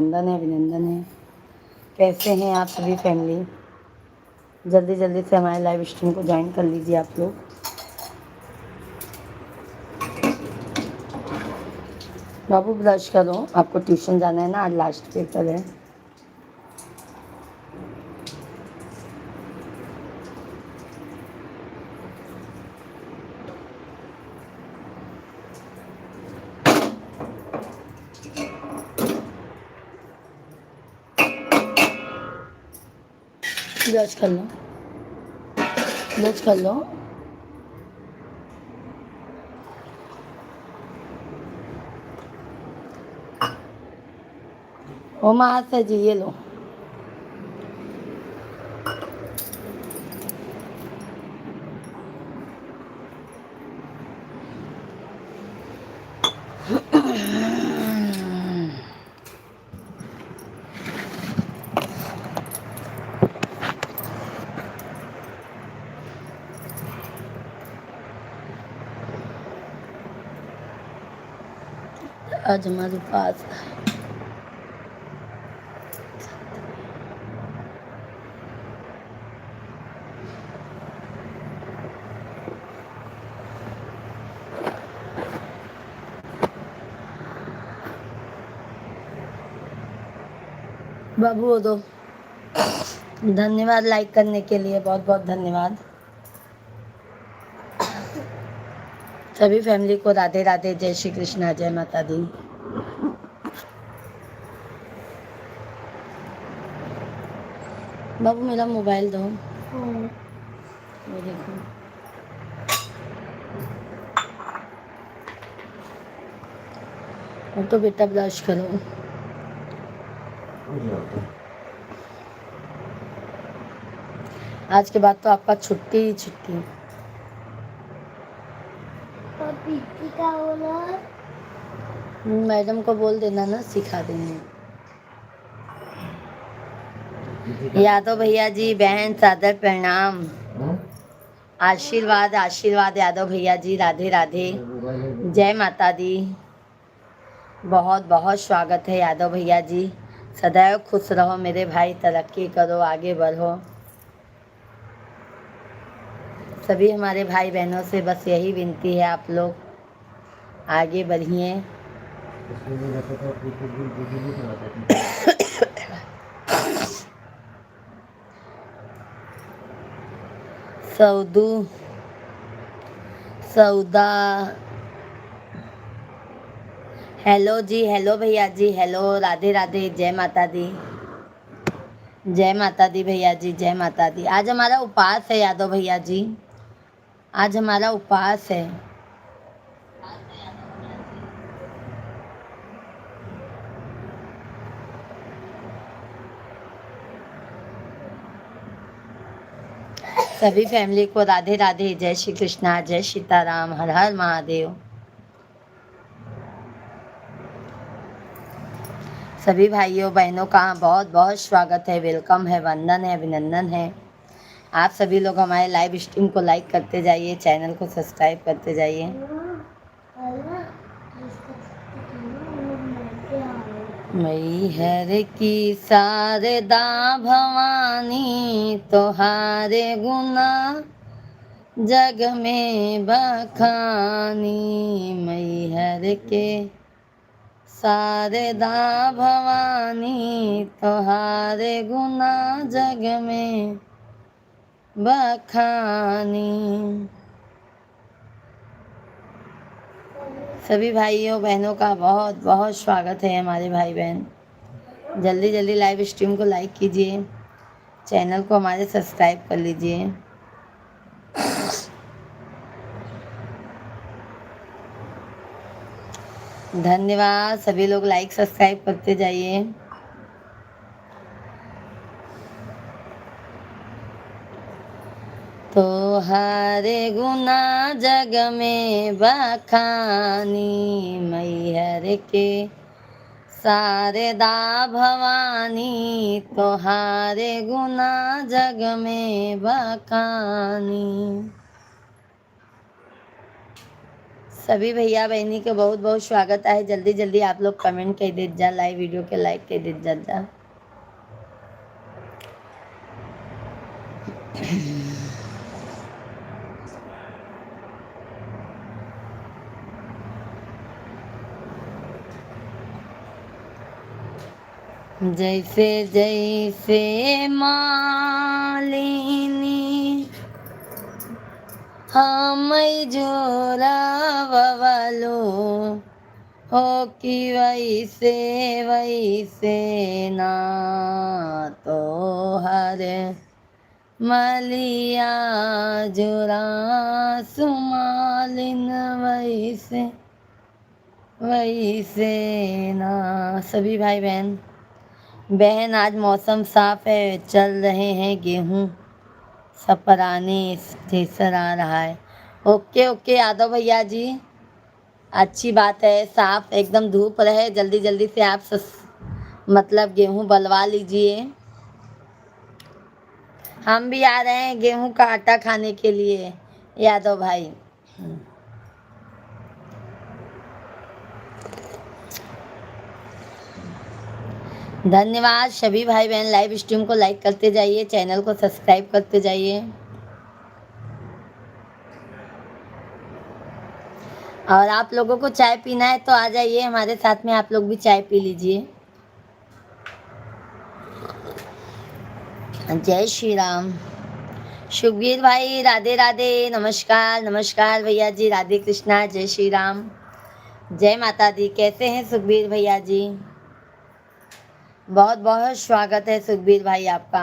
अभिनंदन है, अभिनंदन है। कैसे हैं आप सभी फैमिली? जल्दी जल्दी से हमारे लाइव स्ट्रीम को ज्वाइन कर लीजिए आप लोग। बाबू ब्रश करो, आपको ट्यूशन जाना है ना, आज लास्ट पेपर है। ब्रश कर लो, ब्रश कर लो। ओ माँ से जी, ये लो। आज हमारे पास बाबू वो दो। धन्यवाद लाइक करने के लिए, बहुत बहुत धन्यवाद। सभी फैमिली को राधे राधे, जय श्री कृष्णा, जय माता दी। बाबू मेरा मोबाइल दो। वो देखो, अब तो बेटा ब्रश करो। आज के बाद तो आपका छुट्टी ही छुट्टी। मैडम को बोल देना ना, सिखा देंगे। यादव भैया जी, बहन सादर प्रणाम। आशीर्वाद आशीर्वाद यादव भैया जी, राधे राधे, जय माता दी। बहुत बहुत स्वागत है यादव भैया जी। सदैव खुश रहो मेरे भाई, तरक्की करो, आगे बढ़ो। सभी हमारे भाई बहनों से बस यही विनती है, आप लोग आगे बढ़िए। सौदा, हेलो जी, हेलो भैया जी, हेलो, राधे राधे, जय माता दी, जय माता दी भैया जी, जय माता दी। आज हमारा उपवास है यादव भैया जी, आज हमारा उपवास है। सभी फैमिली को राधे राधे, जय श्री कृष्णा, जय सीताराम, हर हर महादेव। सभी भाइयों बहनों का बहुत बहुत स्वागत है, वेलकम है, वंदन है, अभिनंदन है। आप सभी लोग हमारे लाइव स्ट्रीम को लाइक करते जाइए, चैनल को सब्सक्राइब करते जाइए। मैहर की शारदा भवानी, तोहारे गुना जग में बखानी। मैहर के शारदा भवानी, तोहारे गुना जग में बखानी। सभी भाइयों बहनों का बहुत बहुत स्वागत है हमारे भाई बहन। जल्दी जल्दी लाइव स्ट्रीम को लाइक कीजिए, चैनल को हमारे सब्सक्राइब कर लीजिए। धन्यवाद, सभी लोग लाइक सब्सक्राइब करते जाइए। तोहारे गुना जग में बखानी, मैहर के शारदा भवानी, तोहारे गुना जग में बखानी। सभी भैया बहनी के बहुत बहुत स्वागत है। जल्दी जल्दी आप लोग कमेंट कर दे जा, लाइव वीडियो के लाइक कर दे जा। जैसे जैसे मालिनी हम जोरावलो हो कि वैसे वैसे ना तो हर मलिया जोरा सुमालिन वैसे वैसे ना। सभी भाई बहन आज मौसम साफ है, चल रहे हैं गेहूं, सपराने ठेसर आ रहा है। ओके ओके यादव भैया जी, अच्छी बात है। साफ एकदम धूप रहे, जल्दी जल्दी से आप मतलब गेहूं बलवा लीजिए। हम भी आ रहे हैं गेहूं का आटा खाने के लिए यादव भाई। धन्यवाद सभी भाई बहन, लाइव स्ट्रीम को लाइक करते जाइए, चैनल को सब्सक्राइब करते जाइए। और आप लोगों को चाय पीना है तो आ जाइए हमारे साथ में, आप लोग भी चाय पी लीजिए। जय श्री राम। सुखबीर भाई राधे राधे, नमस्कार नमस्कार भैया जी, राधे कृष्णा, जय श्री राम, जय माता दी। कैसे हैं सुखबीर भैया जी? बहुत बहुत स्वागत है सुखबीर भाई आपका।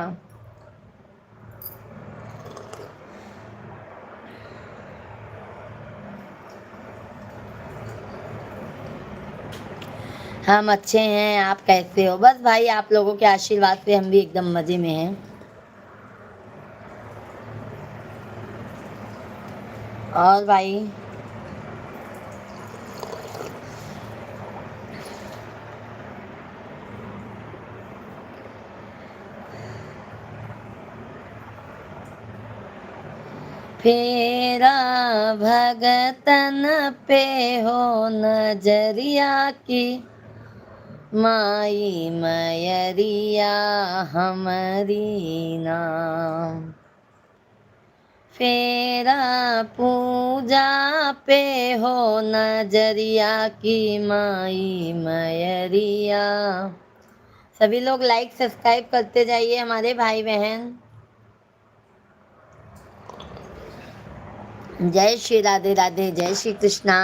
हम अच्छे हैं, आप कैसे हो? बस भाई आप लोगों के आशीर्वाद से हम भी एकदम मजे में हैं। और भाई फेरा भगतन पे हो नजरिया की, माई मयरिया हमारी नाम। फेरा पूजा पे हो नजरिया की, माई मयरिया। सभी लोग लाइक सब्सक्राइब करते जाइए हमारे भाई बहन। जय श्री राधे राधे, जय श्री कृष्णा।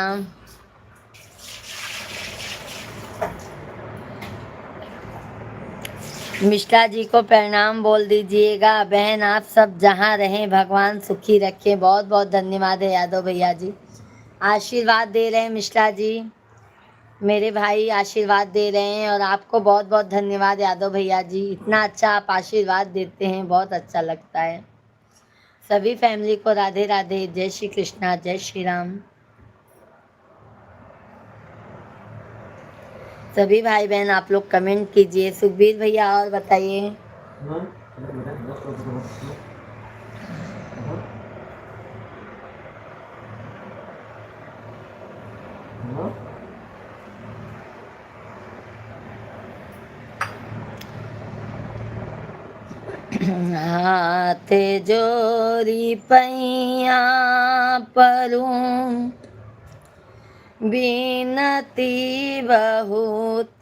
मिश्रा जी को प्रणाम बोल दीजिएगा। बहन आप सब जहाँ रहें भगवान सुखी रखें। बहुत बहुत धन्यवाद है यादव भैया जी, आशीर्वाद दे रहे हैं। मिश्रा जी मेरे भाई आशीर्वाद दे रहे हैं, और आपको बहुत बहुत धन्यवाद यादव भैया जी, इतना अच्छा आप आशीर्वाद देते हैं, बहुत अच्छा लगता है। सभी फैमिली को राधे राधे, जय श्री कृष्णा, जय श्री राम। सभी भाई बहन आप लोग कमेंट कीजिए। सुखबीर भैया और बताइए। हाथ जोरी पैया परूं, बिनती बहुत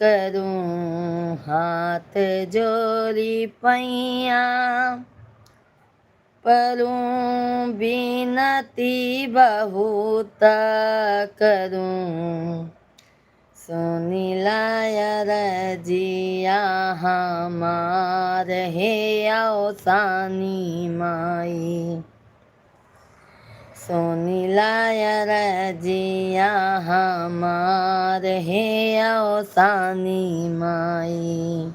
करूं। हाथ जोरी पैया परूं, बिनती बहुत करूं। सुनिला रजिया हमार हे अवसानी माई। सुनिला रजिया हमार हे अवसानी माई।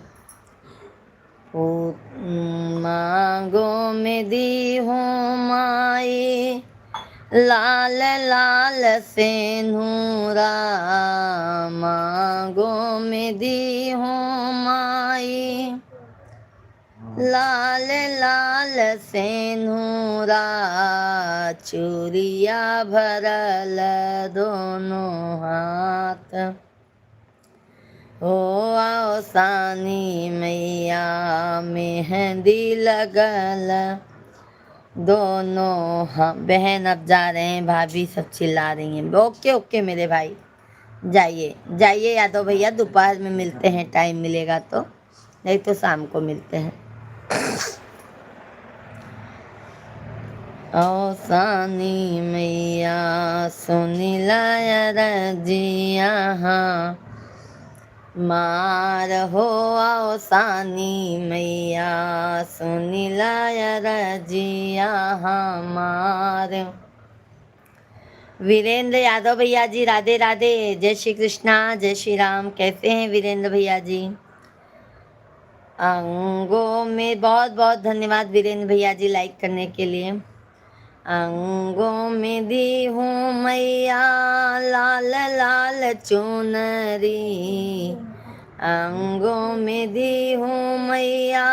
मांगो में दी हूँ माई, लाल लाल से नूरा। मांगो में दी हूँ माई, लाल लाल सेनुरा चूड़िया भरल दोनों हाथ, हो आओ सानी मैया मेहंदी लगल दोनों। हाँ बहन अब जा रहे हैं, भाभी सब चिल्ला रही हैं। ओके ओके मेरे भाई, जाइए जाइए यादव भैया, दोपहर में मिलते हैं, टाइम मिलेगा तो, नहीं तो शाम को मिलते हैं। ओ सानी मैया सुनिला रजिया मार, हो आओ सानी मैया सुनिला रजिया हमार। वीरेंद्र यादव भैया जी राधे राधे, जय श्री कृष्णा जय श्री राम। कैसे हैं वीरेंद्र भैया जी? अंगों में बहुत बहुत धन्यवाद वीरेंद्र भैया जी लाइक करने के लिए। अंगों में दी हूँ मैया लाल लाल चुनरी, अंगों में दी हूँ मैया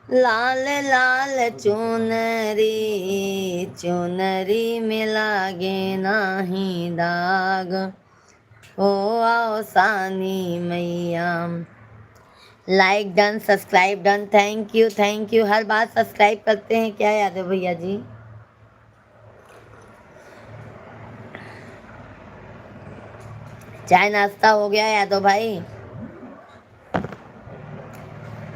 लाल लाल चुनरी, चुनरी में लागे नाही दाग, हो आओ सानी मैया। Like done, subscribe done, thank you thank you. Her bar subscribe करते हैं क्या यादव भैया जी? चाय नाश्ता हो गया यादव भाई?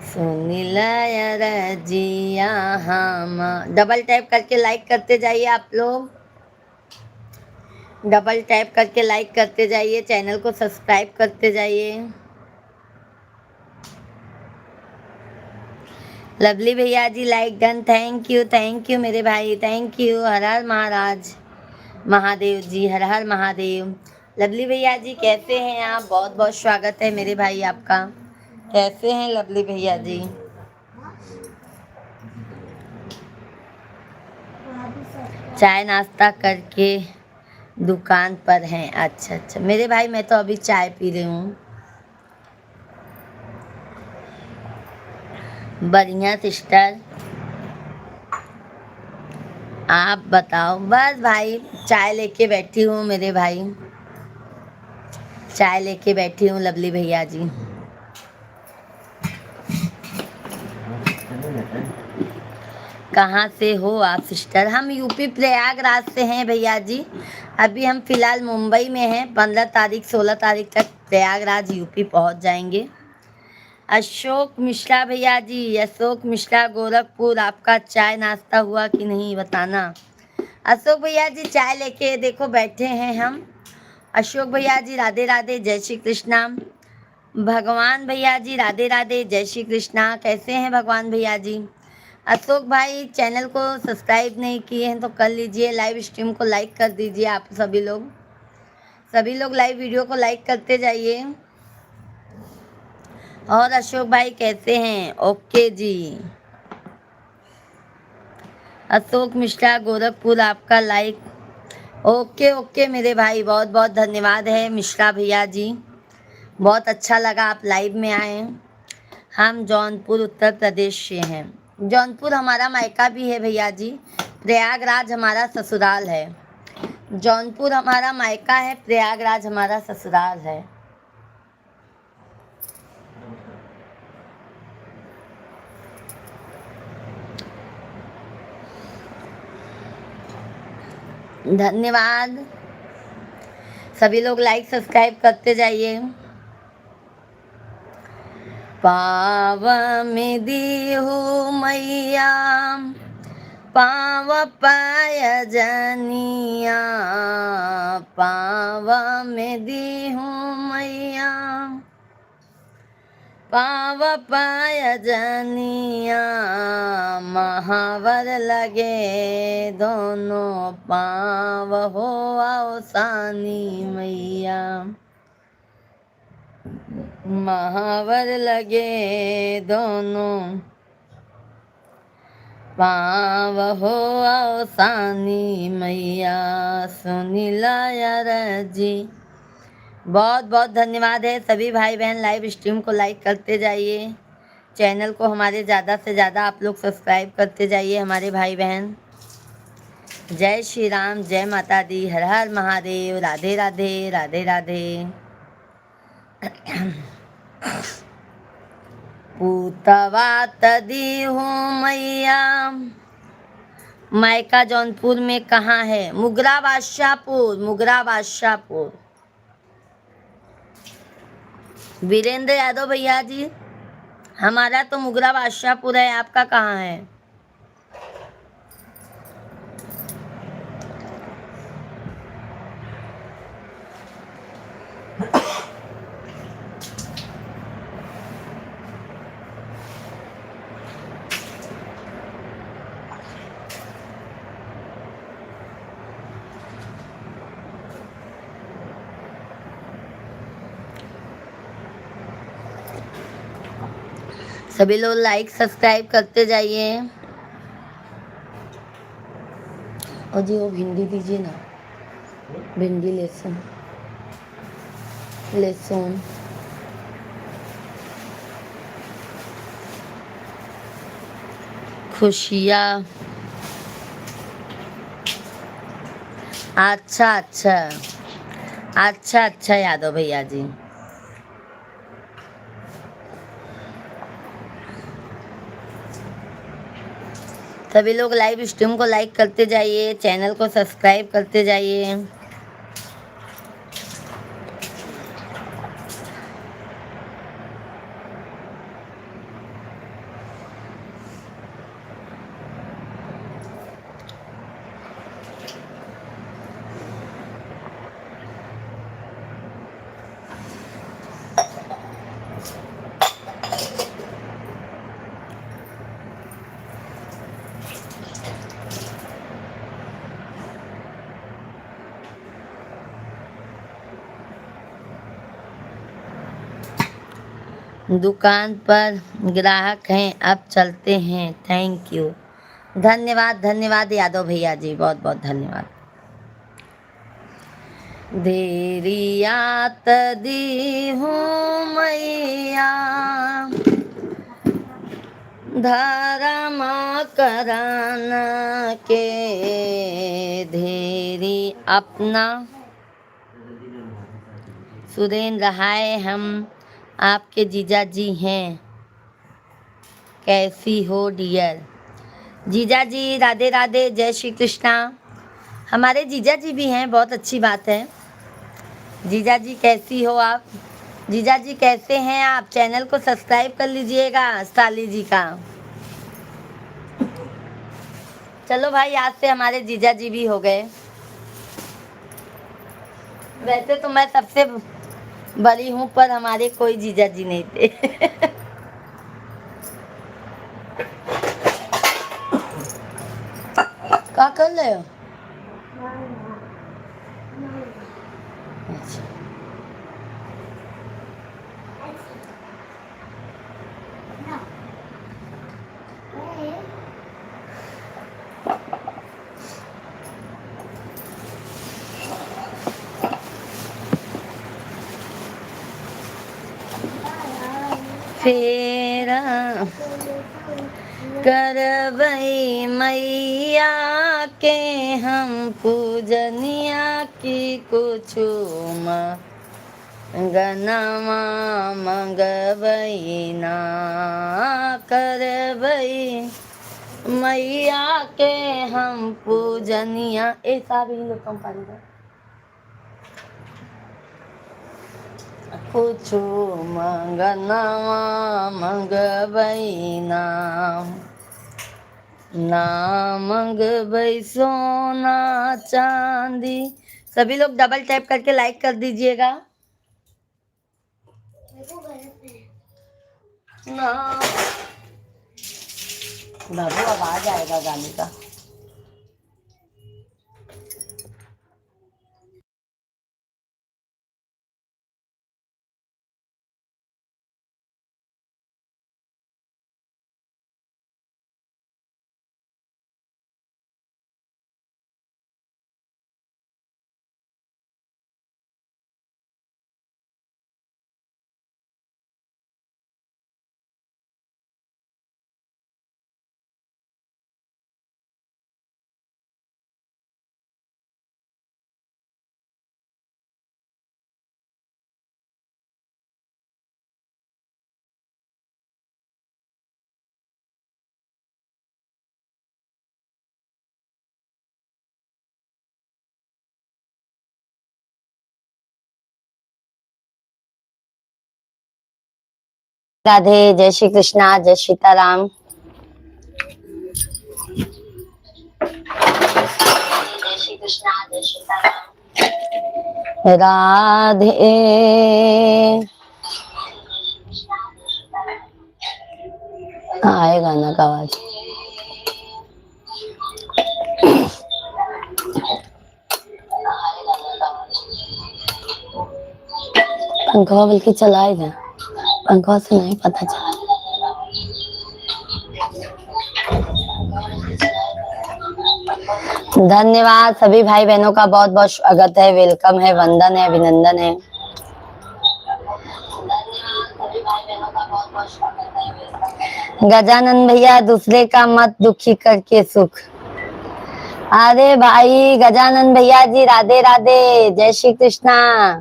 सुनीला रजिया हम, डबल टैप करके लाइक करते जाइए आप लोग, डबल टैप करके लाइक करते जाइए, चैनल को सब्सक्राइब करते जाइए। लवली भैया ji like done, thank you मेरे भाई, थैंक यू। हर हर महाराज महादेव जी, हर हर महादेव। लवली भैया जी कैसे हैं आप? बहुत बहुत स्वागत है मेरे भाई आपका। कैसे हैं लवली भैया जी? चाय नाश्ता करके दुकान पर हैं? अच्छा अच्छा मेरे भाई, मैं तो अभी चाय पी रही हूँ। बढ़िया सिस्टर, आप बताओ। बस भाई चाय लेके बैठी हूँ मेरे भाई, चाय लेके बैठी हूँ लवली भैया जी। कहाँ से हो आप सिस्टर? हम यूपी प्रयागराज से हैं भैया जी। अभी हम फिलहाल मुंबई में हैं, 15 तारीख 16 तारीख तक प्रयागराज यूपी पहुँच जाएंगे। अशोक मिश्रा भैया जी, अशोक मिश्रा गोरखपुर, आपका चाय नाश्ता हुआ कि नहीं बताना। अशोक भैया जी चाय लेके देखो बैठे हैं हम। अशोक भैया जी राधे राधे, जय श्री कृष्णा। भगवान भैया जी राधे राधे, जय श्री कृष्णा। कैसे हैं भगवान भैया जी? अशोक भाई चैनल को सब्सक्राइब नहीं किए हैं तो कर लीजिए, लाइव स्ट्रीम को लाइक कर दीजिए। आप सभी लोग लाइव वीडियो को लाइक करते जाइए। और अशोक भाई कैसे हैं? ओके जी। अशोक मिश्रा गोरखपुर, आपका लाइक ओके ओके मेरे भाई, बहुत बहुत धन्यवाद है मिश्रा भैया जी, बहुत अच्छा लगा आप लाइव में आए। हम जौनपुर उत्तर प्रदेश से हैं। जौनपुर हमारा मायका भी है भैया जी, प्रयागराज हमारा ससुराल है। जौनपुर हमारा मायका है, प्रयागराज हमारा ससुराल है। धन्यवाद, सभी लोग लाइक सब्सक्राइब करते जाइए। पाव में दी हूँ मैया पाव पाय जनिया, पाव में दी हूँ मैया पाव पाय जनिया, महावर लगे दोनों पाव, हो आओ सानी मैया महावर लगे दोनों पाव, हो आओ सानी मैया सुनीला रजी। बहुत बहुत धन्यवाद है सभी भाई बहन, लाइव स्ट्रीम को लाइक करते जाइए, चैनल को हमारे ज़्यादा से ज़्यादा आप लोग सब्सक्राइब करते जाइए हमारे भाई बहन। जय श्री राम, जय माता दी, हर हर महादेव, राधे राधे, राधे राधे। पूतवा तदी हूँ मैया, मायका जौनपुर में कहाँ है? मुगरा बादशाहपुर, मुगरा बादशाहपुर। वीरेंद्र यादव भैया जी, हमारा तो मुगरा बादशाहपुर है, आपका कहाँ है? सभी लोग लाइक सब्सक्राइब करते जाइए। और जी वो भिंडी दीजिए ना, भिंडी लहसुन लहसुन। खुशियाँ, अच्छा अच्छा, अच्छा अच्छा यादव भैया जी। सभी लोग लाइव स्ट्रीम को लाइक करते जाइए, चैनल को सब्सक्राइब करते जाइए। दुकान पर ग्राहक हैं, अब चलते हैं। थैंक यू, धन्यवाद धन्यवाद यादव भैया जी, बहुत बहुत धन्यवाद। देरियात दी हूँ मैया, धर्म कराना के धेरी अपना। सुरेंद्र हाय, हम आपके जीजा जी हैं, कैसी हो डियर? जीजा जी राधे राधे, जय श्री कृष्णा। हमारे जीजा जी भी हैं, बहुत अच्छी बात है। जीजा जी कैसी हो आप? जीजा जी कैसे हैं आप? चैनल को सब्सक्राइब कर लीजिएगा साली जी का। चलो भाई, आज से हमारे जीजा जी भी हो गए। वैसे तो मैं सबसे बड़ी हूँ, पर हमारे कोई जीजा जी नहीं थे। क्या कर रहे हो? अच्छा। फेरा करवई मैया के हम पूजनिया की कुछु गनमा मंगवई ना, करवई मैया के हम पूजनिया। ऐसा भी लोग कम पानी कुछु मंगनवा मंगवई नाम, ना मंगवई सोना चांदी। सभी लोग डबल टैप करके लाइक कर दीजिएगा ना। बाबू आवाज आएगा गाने का। राधे, जय श्री कृष्णा, जय सीताराम। जय श्री कृष्णा, जय सीताराम। राधे आए गाना का आवाज। पंखा बल्कि चलाए जा, पंखा से नहीं पता चला। धन्यवाद सभी भाई बहनों का, बहुत बहुत स्वागत है, वेलकम है, वंदन है, अभिनंदन है। गजानन भैया, दूसरे का मत दुखी करके सुख। अरे भाई गजानन भैया जी, राधे राधे, जय श्री कृष्णा,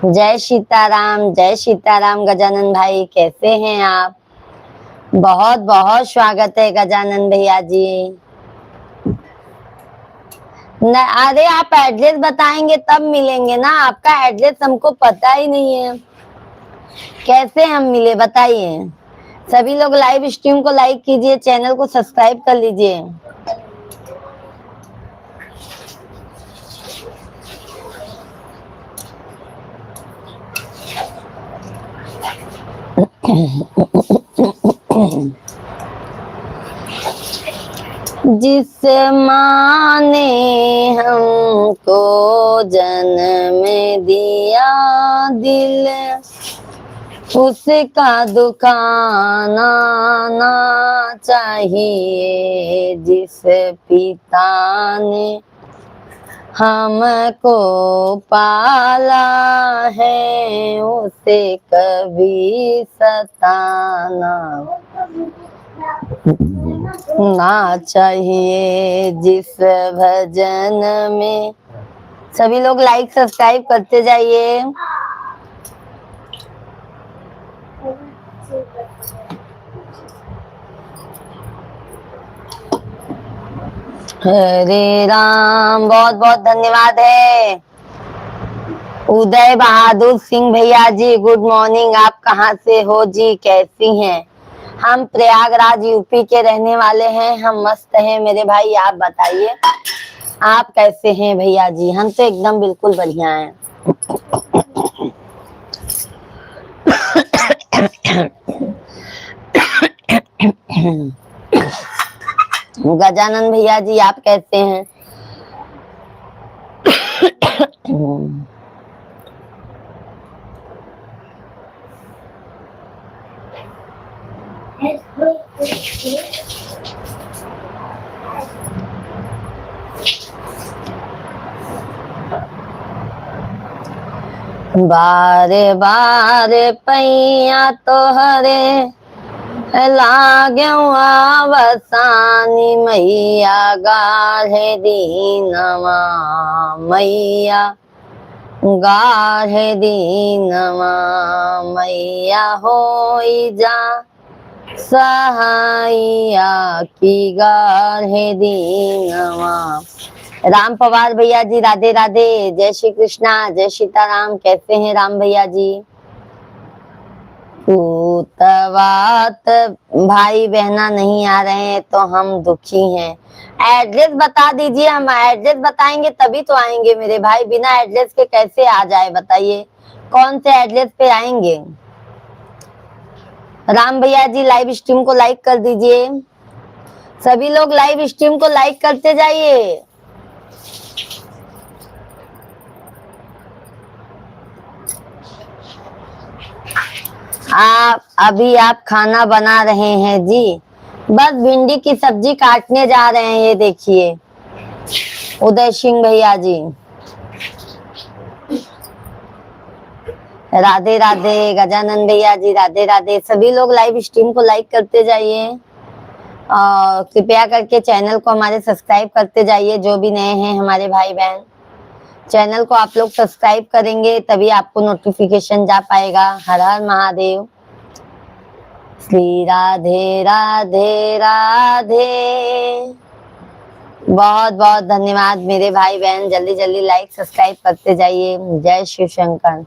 जय सीताराम, जय सीताराम। गजानन भाई कैसे हैं आप? बहुत बहुत स्वागत है गजानन भैया जी। न, अरे आप एड्रेस बताएंगे तब मिलेंगे ना, आपका एड्रेस हमको पता ही नहीं है, कैसे हम मिले बताइए। सभी लोग लाइव स्ट्रीम को लाइक कीजिए, चैनल को सब्सक्राइब कर लीजिए। जिस माँ ने हमको जन्म दिया, दिल उसका दुखाना ना चाहिए। जिस पिता ने हमको पाला है, उसे कभी सताना ना चाहिए। जिस भजन में, सभी लोग लाइक सब्सक्राइब करते जाइए। हरे राम, बहुत बहुत धन्यवाद है। उदय बहादुर सिंह भैया जी, गुड मॉर्निंग। आप कहाँ से हो जी, कैसी हैं? हम प्रयागराज यूपी के रहने वाले हैं, हम मस्त हैं मेरे भाई। आप बताइए आप कैसे हैं भैया जी? हम तो एकदम बिल्कुल बढ़िया हैं। गजानन भैया जी आप कैसे हैं? बारे बारे पैया तोहरे लाग्यो आवसानी, मैया गाढ़े दीनवा, मैया गाढ़े दीनवा, मैया होई जा सहाइया की गाढ़े दीनवा। राम पवार भैया जी, राधे राधे, जय श्री कृष्णा, जय सीताराम। कैसे हैं राम भैया जी? पूतवात भाई बहना नहीं आ रहे हैं तो हम दुखी हैं। एड्रेस बता दीजिए, हम एड्रेस बताएंगे तभी तो आएंगे मेरे भाई, बिना एड्रेस के कैसे आ जाए बताइए, कौन से एड्रेस पे आएंगे? राम भैया जी लाइव स्ट्रीम को लाइक कर दीजिए, सभी लोग लाइव स्ट्रीम को लाइक करते जाइए। आप खाना बना रहे हैं जी? बस भिंडी की सब्जी काटने जा रहे हैं, ये देखिए उदय सिंह भैया जी। राधे राधे गजानन भैया जी, राधे राधे। सभी लोग लाइव स्ट्रीम को लाइक करते जाइए और कृपया करके चैनल को हमारे सब्सक्राइब करते जाइए। जो भी नए हैं हमारे भाई बहन, चैनल को आप लोग सब्सक्राइब करेंगे तभी आपको नोटिफिकेशन जा पाएगा। हर हर महादेव। श्री राधे राधे राधे। बहुत बहुत धन्यवाद मेरे भाई बहन, जल्दी जल्दी लाइक सब्सक्राइब करते जाइए। जय शिव शंकर।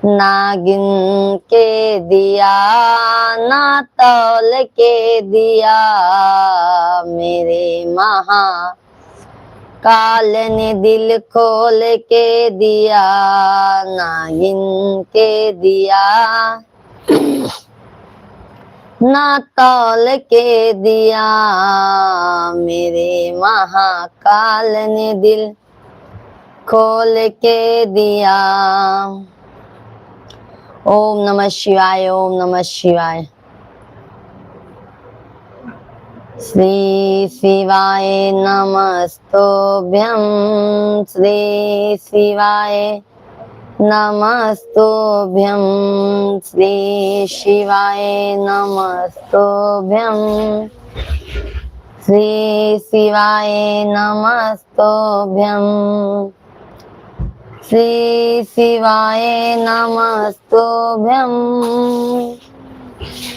ना गिन के दिया ना तौल के दिया, मेरे महा काल ने दिल खोल के दिया, ना गिन के दिया ना तौल के दिया, मेरे महाकाल ने दिल खोल के दिया। ओम नमः शिवाय, ओम नमः शिवाय। श्री शिवाय नमस्तुभ्यं, श्री शिवाय नमस्तुभ्यं, श्री शिवाय नमस्तुभ्यं, श्री शिवाय नमस्तुभ्यं, श्री शिवाय नमस्तुभ्यं,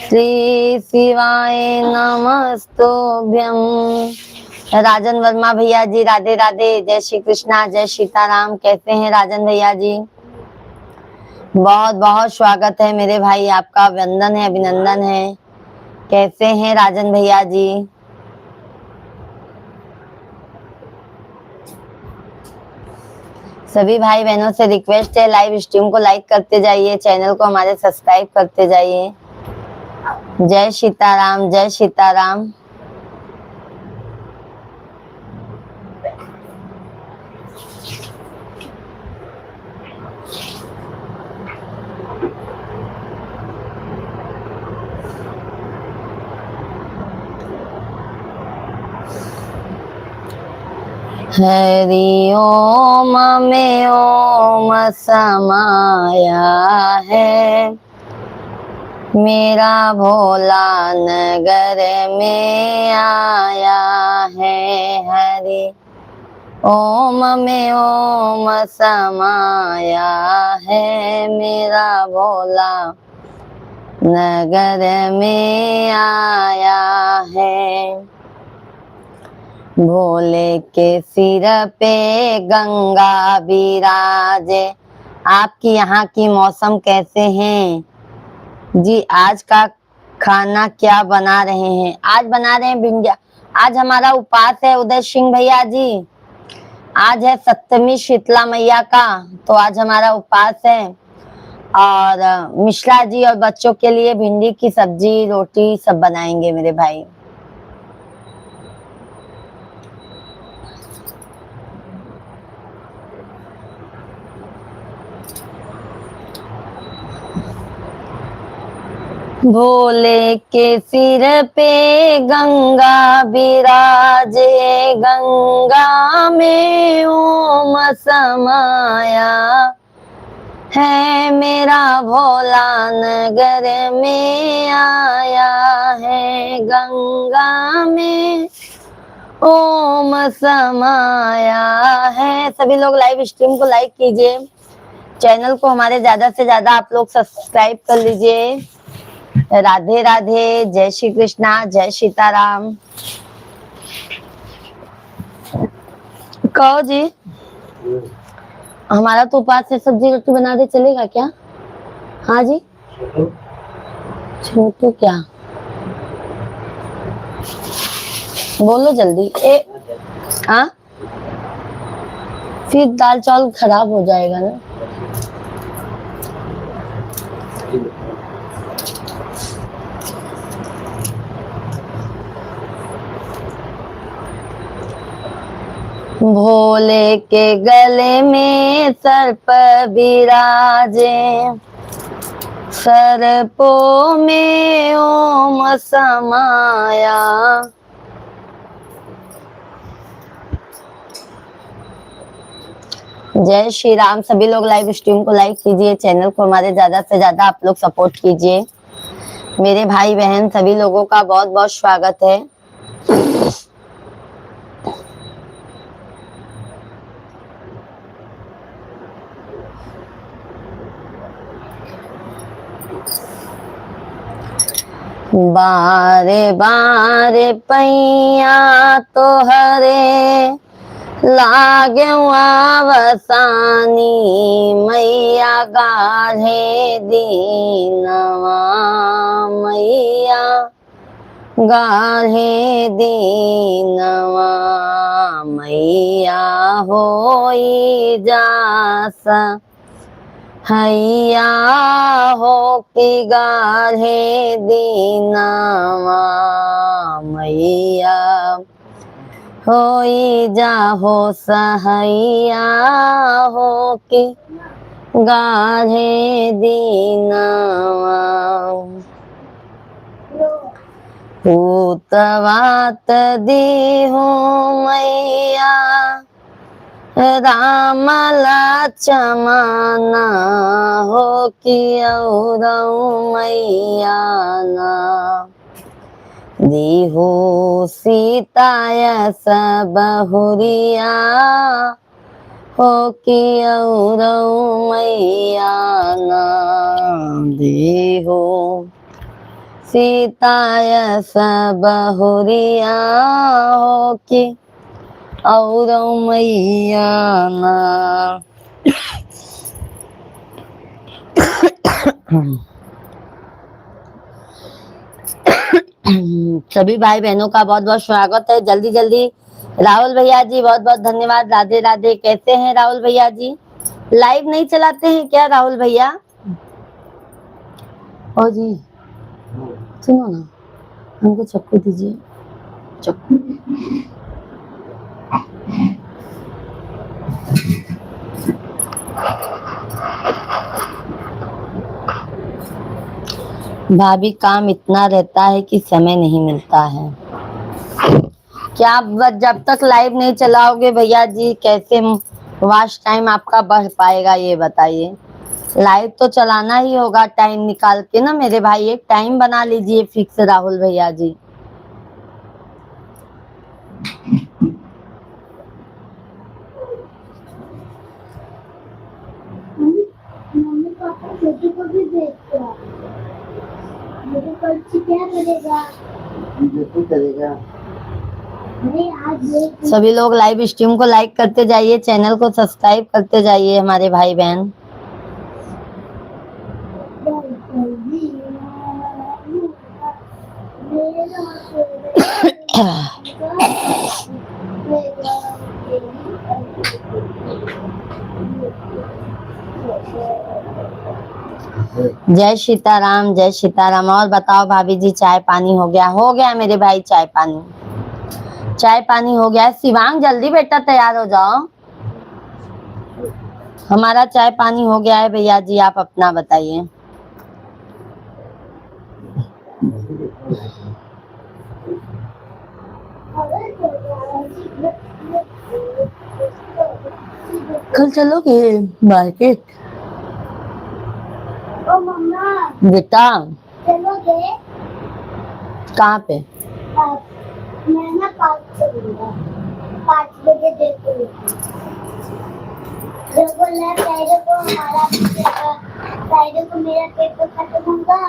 श्री शिवाय नमस्तुभ्यं। राजन वर्मा भैया जी राधे राधे, जय श्री कृष्णा, जय सीताराम। कैसे हैं राजन भैया जी? बहुत बहुत स्वागत है मेरे भाई, आपका वंदन है, अभिनंदन है। कैसे हैं राजन भैया जी? सभी भाई बहनों से रिक्वेस्ट है, लाइव स्ट्रीम को लाइक करते जाइए, चैनल को हमारे सब्सक्राइब करते जाइए। जय सीताराम, जय सीताराम। हरि ओम में ओम समाया है, मेरा भोला नगर में आया है। हरि ओम में ओम समाया है, मेरा भोला नगर में आया है। भोले के सिर पे गंगा विराजे। आपकी यहाँ की मौसम कैसे हैं जी? आज का खाना क्या बना रहे हैं? आज बना रहे हैं भिंडिया। आज हमारा उपास है उदय सिंह भैया जी। आज है सप्तमी शीतला मैया का, तो आज हमारा उपास है। और मिश्रा जी और बच्चों के लिए भिंडी की सब्जी रोटी सब बनाएंगे मेरे भाई। भोले के सिर पे गंगा विराजे, गंगा में ओम समाया है, मेरा भोला नगर में आया है। गंगा में ओम समाया है। सभी लोग लाइव स्ट्रीम को लाइक कीजिए, चैनल को हमारे ज्यादा से ज्यादा आप लोग सब्सक्राइब कर लीजिए। राधे राधे, जय श्री कृष्णा, जय सीताराम। कहो जी, हमारा तो उपास से सब्जी रोटी बना दे, चलेगा क्या? हाँ जी, छोटू क्या बोलो जल्दी। हाँ, फिर दाल चावल खराब हो जाएगा ना। भोले के गले में सर्प विराजे, सर्पों में ओम समाया। जय श्री राम। सभी लोग लाइव स्ट्रीम को लाइक कीजिए, चैनल को हमारे ज्यादा से ज्यादा आप लोग सपोर्ट कीजिए। मेरे भाई बहन सभी लोगों का बहुत बहुत स्वागत है। बारे बारे पैया तो हरे लागे वसानी मैया गाढ़े दीनवा मैया गाढ़े दीनवा मैया होई जास हैया हो कि गाढ़े दीनवा मैया होई जाहो सहैया हो कि गाढ़े दीनवा पूतवात दीहू मैया राम लक्ष्मण हो कि औरऊ मैया ना दीहू सीताय सबहुरिया हो कि औरऊ मैया ना दीहू सीताय सबहुरिया हो कि औरऊ मैया ना। सभी भाई बहनों का बहुत बहुत स्वागत है। जल्दी जल्दी राहुल भैया जी बहुत बहुत धन्यवाद। राधे राधे। कैसे हैं राहुल भैया जी? लाइव नहीं चलाते हैं क्या राहुल भैया? ओ जी सुनो ना, हमको चक्कू दीजिए, चक्कू। भाभी काम इतना रहता है कि समय नहीं मिलता है। क्या जब तक लाइव नहीं चलाओगे भैया जी कैसे वॉच टाइम आपका बढ़ पाएगा ये बताइए। लाइव तो चलाना ही होगा टाइम निकाल के ना मेरे भाई। एक टाइम बना लीजिए फिक्स राहुल भैया जी। मम्मी पापा छोटू को भी देखते हैं। मेरे बच्चे क्या करेगा? जो करेगा। सभी लोग लाइव स्ट्रीम को लाइक करते जाइए, चैनल को सब्सक्राइब करते जाइए हमारे भाई बहन। जय सीताराम, जय सीताराम। और बताओ भाभी जी चाय पानी हो गया? हो गया मेरे भाई, चाय पानी चाय पानी हो गया। शिवांग जल्दी बेटा तैयार हो जाओ। हमारा चाय पानी हो गया है भैया जी, आप अपना बताइए। कल चलोगे मार्केट? ओ मम्मा बेटा चलोगे? कहाँ पे? मैं ना 5 बजे देखूंगी। फ्राइडे को मेरा पेपर खत्म होगा,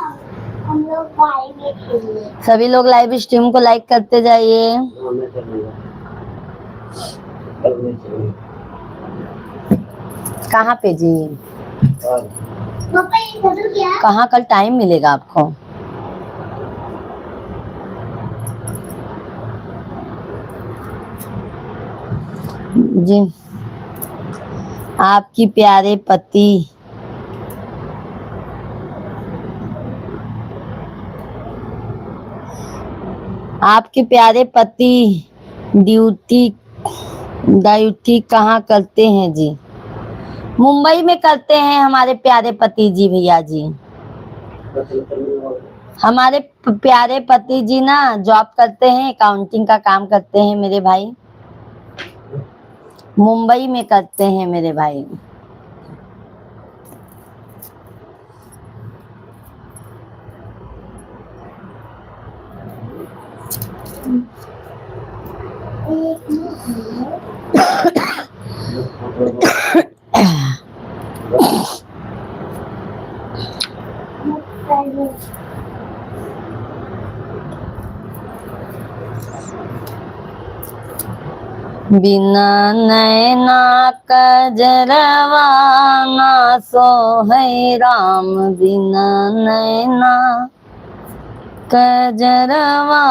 हम लोग आएंगे खेलने। सभी लोग लाइव स्ट्रीम को लाइक करते जाइए। कहाँ पे जी? कहाँ कल टाइम मिलेगा आपको? जी आपकी प्यारे पति आपके प्यारे पति ड्यूटी कहाँ करते हैं जी? मुंबई में करते हैं हमारे प्यारे पति जी भैया जी। हमारे प्यारे पति जी ना जॉब करते हैं, अकाउंटिंग का काम करते हैं मेरे भाई। मुंबई में करते हैं मेरे भाई। बिना नैना कजरवा ना सोहै राम, बिना नैना कजरवा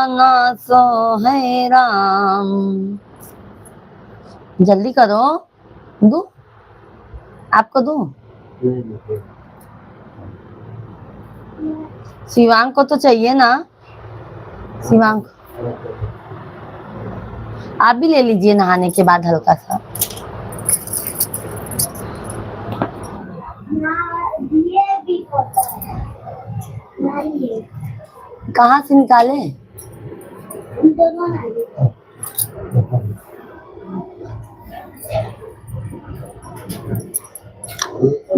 ना सोहै राम। जल्दी करो, दू आपको दू। शिवांग को तो चाहिए ना, शिवांग आप भी ले लीजिए नहाने के बाद हल्का सा। कहाँ से निकाले?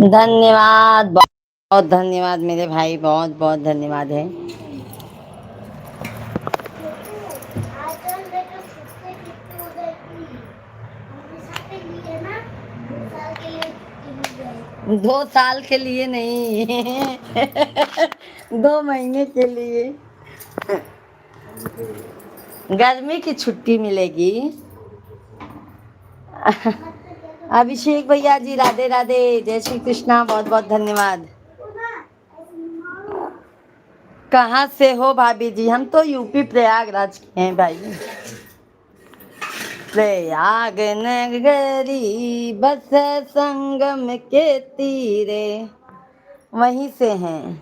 धन्यवाद, बहुत धन्यवाद मेरे भाई, बहुत बहुत धन्यवाद है। दो साल के लिए नहीं 2 महीने के लिए गर्मी की छुट्टी मिलेगी। अभिषेक भैया जी राधे राधे, जय श्री कृष्णा, बहुत बहुत धन्यवाद। कहाँ से हो भाभी जी? हम तो यूपी प्रयागराज के हैं भाई। प्रयाग नगरी बस संगम के तीरे, वहीं से हैं।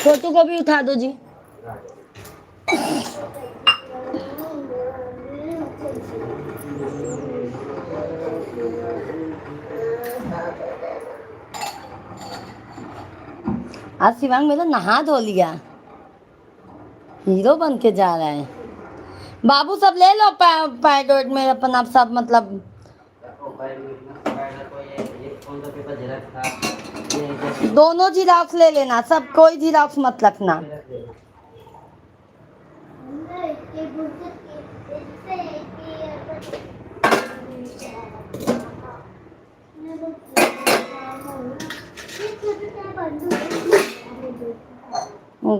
छोटू को भी उठा दो जी। आज शिवांग मेरा नहा धो लिया, हीरो बन के जा रहा है। बाबू सब ले लो पैड में अपन, आप सब मतलब दोनों जिराफ ले लेना, सब कोई जिराफ मत रखना।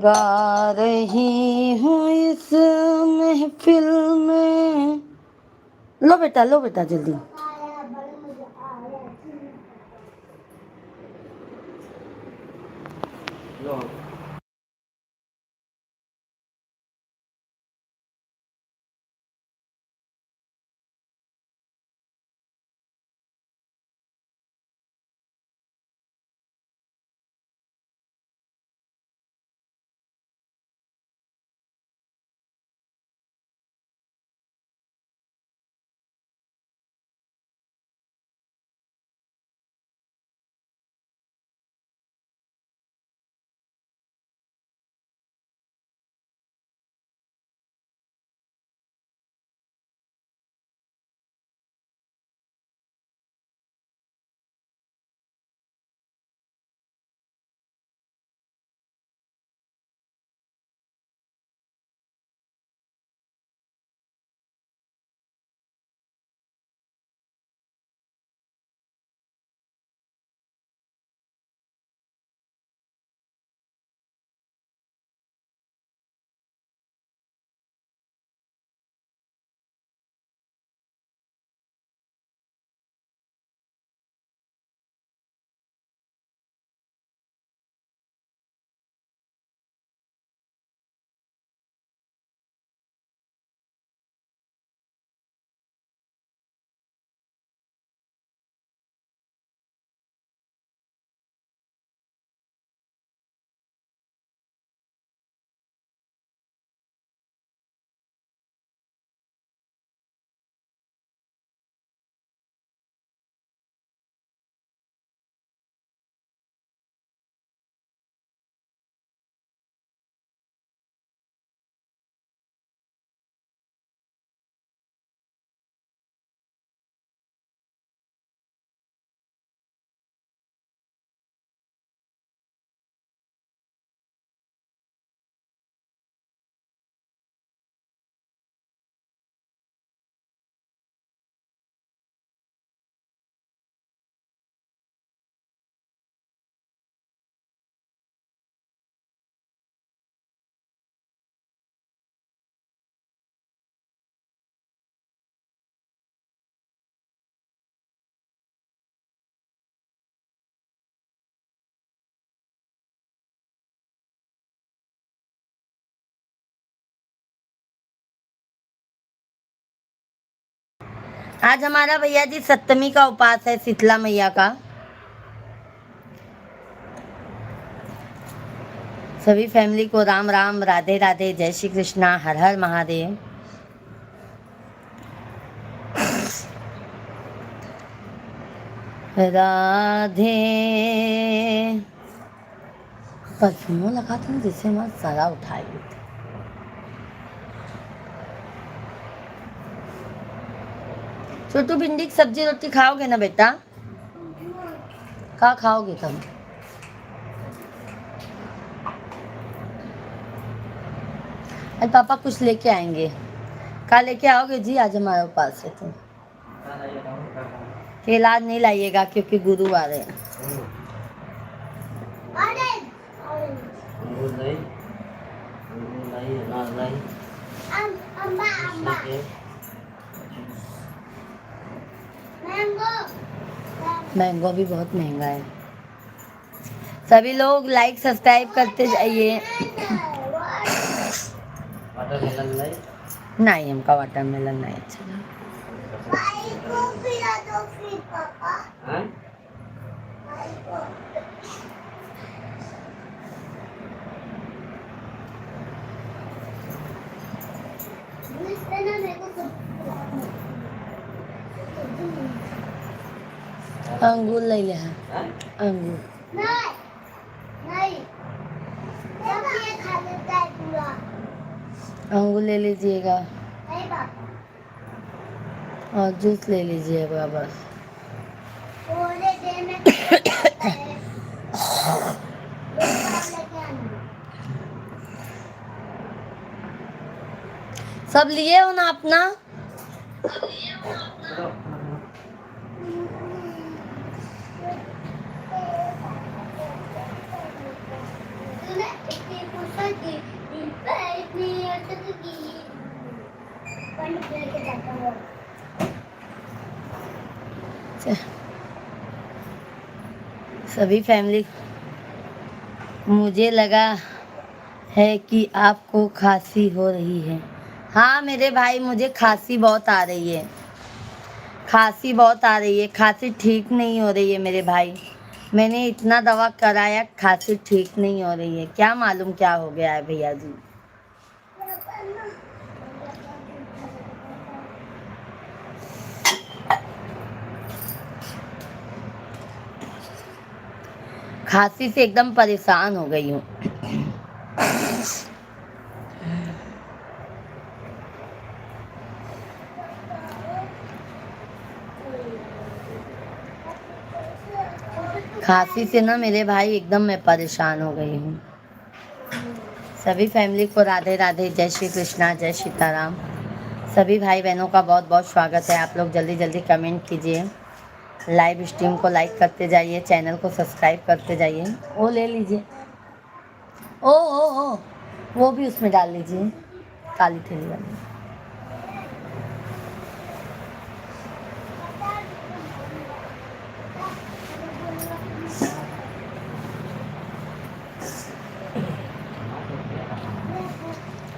गा रही हूँ इस महफिल में। लो बेटा जल्दी। आज हमारा भैया जी सप्तमी का उपास है शीतला मैया का। सभी फैमिली को राम राम, राधे राधे, जय श्री कृष्णा, हर हर महादेव। राधे परफ्यूमो लगा था जिससे मैं सारा उठाई थी। छोटू भिंडी की सब्जी रोटी खाओगे ना बेटा? कहाँ खाओगे तुम? अरे पापा कुछ लेके आएंगे। कहाँ लेके आओगे जी? आज हमारे पास है तुम केला आज नहीं लाइएगा क्योंकि गुरुवार है। मैंगो भी बहुत महंगा है। सभी लोग लाइक सब्सक्राइब करते जाइए। नहीं, हमका वाटरमेलन नहीं अच्छा। अंगूर ले ले है। अंगूर अंगूर ले लीजिएगा और जूस ले लीजिएगा बस। सब लिए हो ना अपना? सभी फैमिली, मुझे लगा है कि आपको खांसी हो रही है। हाँ मेरे भाई, मुझे खांसी बहुत आ रही है। खांसी बहुत आ रही है। खांसी ठीक नहीं हो रही है मेरे भाई। मैंने इतना दवा कराया, खांसी ठीक नहीं हो रही है। क्या मालूम क्या हो गया है भैया जी। खांसी से एकदम परेशान हो गई हूँ। खांसी से ना मेरे भाई एकदम मैं परेशान हो गई हूँ। सभी फैमिली को राधे राधे, जय श्री कृष्णा, जय सीताराम। सभी भाई बहनों का बहुत बहुत स्वागत है। आप लोग जल्दी जल्दी कमेंट कीजिए, लाइव स्ट्रीम को लाइक करते जाइए, चैनल को सब्सक्राइब करते जाइए। वो ले लीजिए। ओ वो भी उसमें डाल लीजिए, काली थैली वाली।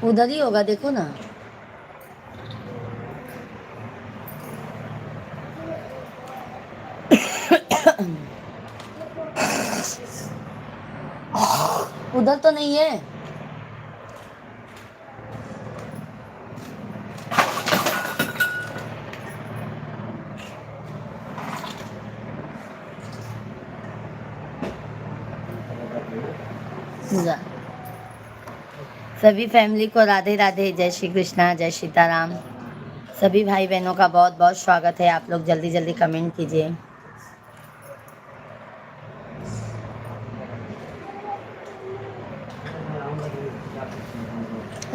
उधर ही होगा, देखो ना। उधर तो नहीं है। सभी फैमिली को राधे राधे, जय श्री कृष्णा, जय सीताराम। सभी भाई बहनों का बहुत बहुत स्वागत है। आप लोग जल्दी जल्दी कमेंट कीजिए।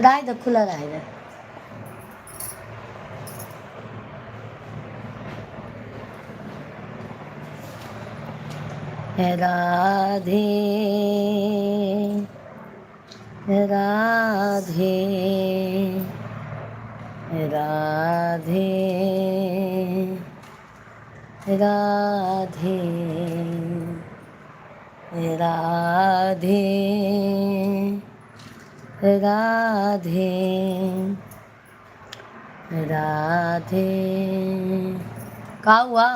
राय द खुला राय द राधे राधे राधे राधे राधे राधे राधे। क्या हुआ?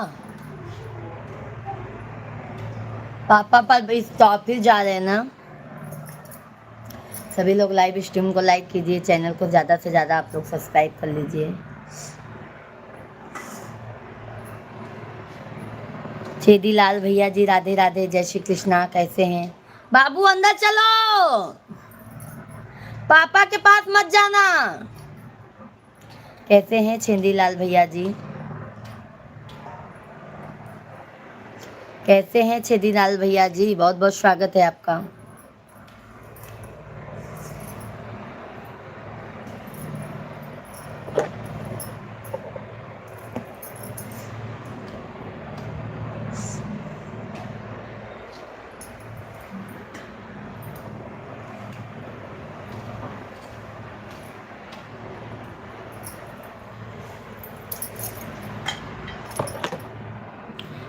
पापा पर इस ऑफिस जा रहे हैं ना। सभी लोग लाइव स्ट्रीम को लाइक कीजिए, चैनल को ज़्यादा से ज़्यादा आप लोग सब्सक्राइब कर लीजिए। छेदी लाल भैया जी राधे राधे, जय श्री कृष्णा। कैसे हैं बाबू? अंदर चलो, पापा के पास मत जाना। कैसे हैं छेदी लाल भैया जी? कैसे हैं छेदी लाल भैया जी? बहुत बहुत स्वागत है आपका।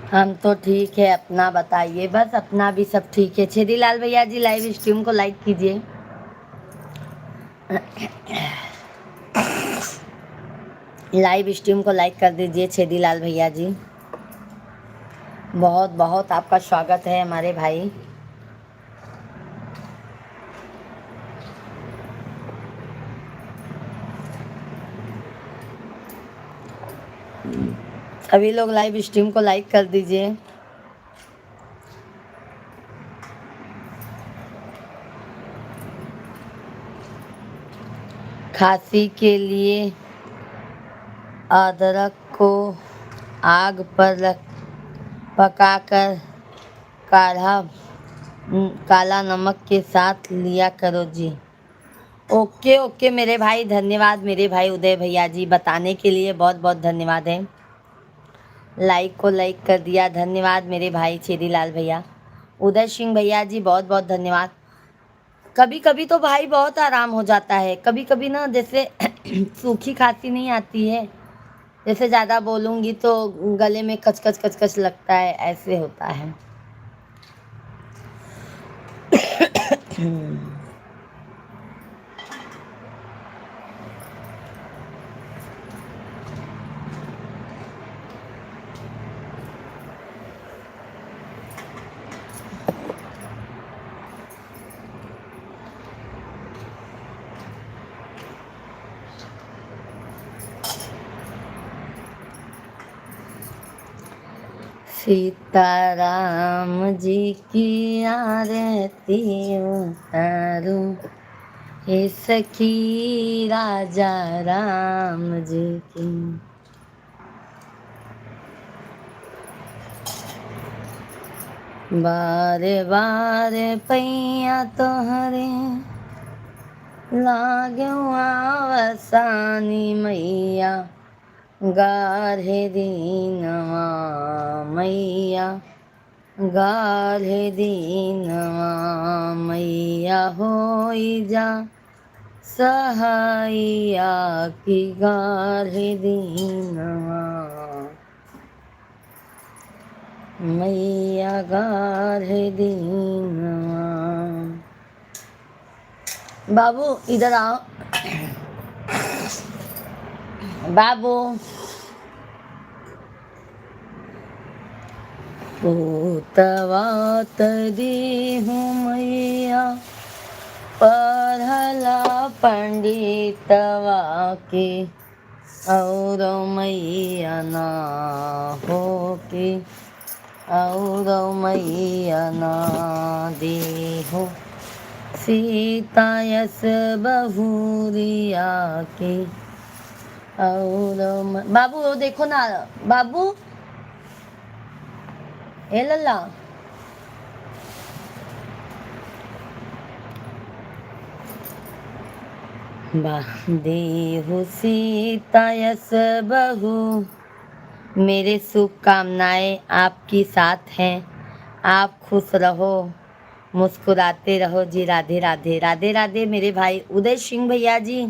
हम तो ठीक है, अपना बताइए। बस अपना भी सब ठीक है। छेदी लाल भैया जी लाइव स्ट्रीम को लाइक कीजिए। लाइव स्ट्रीम को लाइक कर दीजिए छेदी लाल भैया जी। बहुत बहुत आपका स्वागत है हमारे भाई। सभी लोग लाइव स्ट्रीम को लाइक कर दीजिए। खांसी के लिए अदरक को आग पर रख पकाकर काढ़ा काला नमक के साथ लिया करो जी। ओके ओके मेरे भाई, धन्यवाद मेरे भाई उदय भैया जी, बताने के लिए बहुत बहुत धन्यवाद है। लाइक को लाइक कर दिया, धन्यवाद मेरे भाई छेदी लाल भैया। उदय सिंह भैया जी बहुत बहुत धन्यवाद। कभी कभी तो भाई बहुत आराम हो जाता है, कभी कभी ना जैसे सूखी खांसी नहीं आती है, जैसे ज़्यादा बोलूँगी तो गले में कचकच कचकच लगता है, ऐसे होता है। सीताराम जी की आरती उतारूं, हे सखी राजा राम जी की। बारे बारे पैया तोहरे लाग्यो आवसानी मैया, गाढ़े दीनवा मैया, गाढ़े दीनवा मैया, होई जा सहाइया की गाढ़े दीनवा मैया, गाढ़े दीनवा। बाबू इधर आओ, बाबू। पूतवा तरी हूँ मैया, पढ़ला पंडितवा के, और मैया ना हो के, और मैया ना देहो सीता यस बहुरिया के। और बाबू वो देखो ना, बाबू ए लल्ला, देहु सीता यस बहु। मेरे शुभकामनाएं आपकी साथ हैं, आप खुश रहो, मुस्कुराते रहो जी। राधे राधे, राधे राधे मेरे भाई उदय सिंह भैया जी।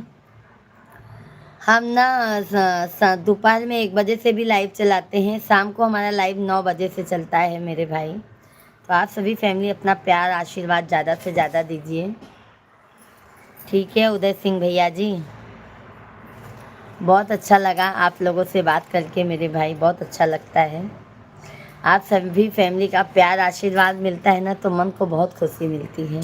हम ना दोपहर में 1 बजे से भी लाइव चलाते हैं, शाम को हमारा लाइव 9 बजे से चलता है मेरे भाई। तो आप सभी फैमिली अपना प्यार आशीर्वाद ज़्यादा से ज़्यादा दीजिए, ठीक है उदय सिंह भैया जी। बहुत अच्छा लगा आप लोगों से बात करके मेरे भाई, बहुत अच्छा लगता है। आप सभी फैमिली का प्यार आशीर्वाद मिलता है ना, तो मन को बहुत खुशी मिलती है।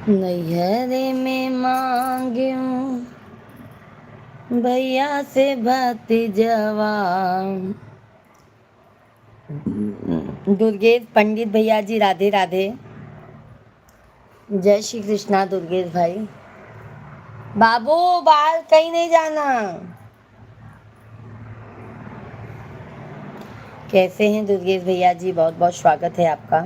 नैहरे में मांग्यूं भैया से भतीजवा। दुर्गेश पंडित भैया जी, राधे राधे। जय श्री कृष्णा दुर्गेश भाई। बाबू बाहर कहीं नहीं जाना। कैसे हैं दुर्गेश भैया जी? बहुत बहुत स्वागत है आपका।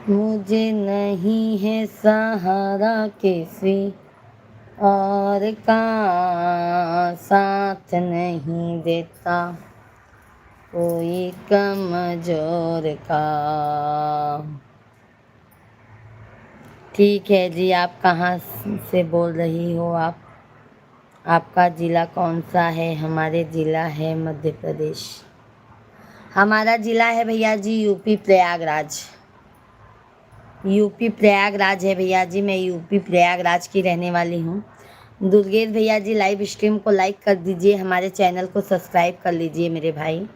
मुझे नहीं है सहारा किसी और का, साथ नहीं देता कोई कमजोर का। ठीक है जी, आप कहाँ से बोल रही हो? आपका ज़िला कौन सा है? हमारे ज़िला है मध्य प्रदेश। हमारा ज़िला है भैया जी यूपी प्रयागराज। यूपी प्रयागराज है भैया जी, मैं यूपी प्रयागराज की रहने वाली हूँ। दुर्गेश भैया जी लाइव स्ट्रीम को लाइक कर दीजिए, हमारे चैनल को सब्सक्राइब कर लीजिए मेरे भाई।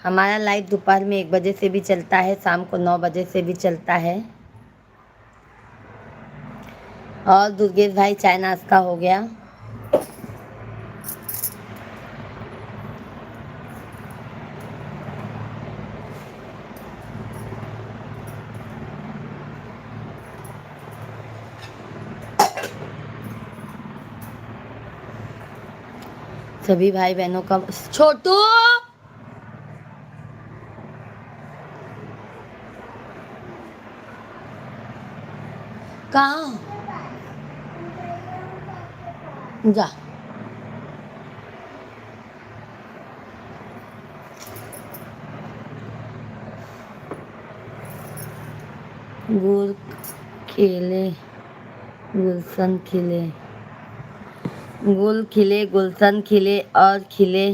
हमारा लाइव दोपहर में 1 बजे से भी चलता है, शाम को 9 बजे से भी चलता है। और दुर्गेश भाई चाय नाश्ता हो गया? सभी भाई बहनों का। छोटू कहाँ जा? गुल खिले गुलशन खिले, गुल खिले गुलशन खिले और खिले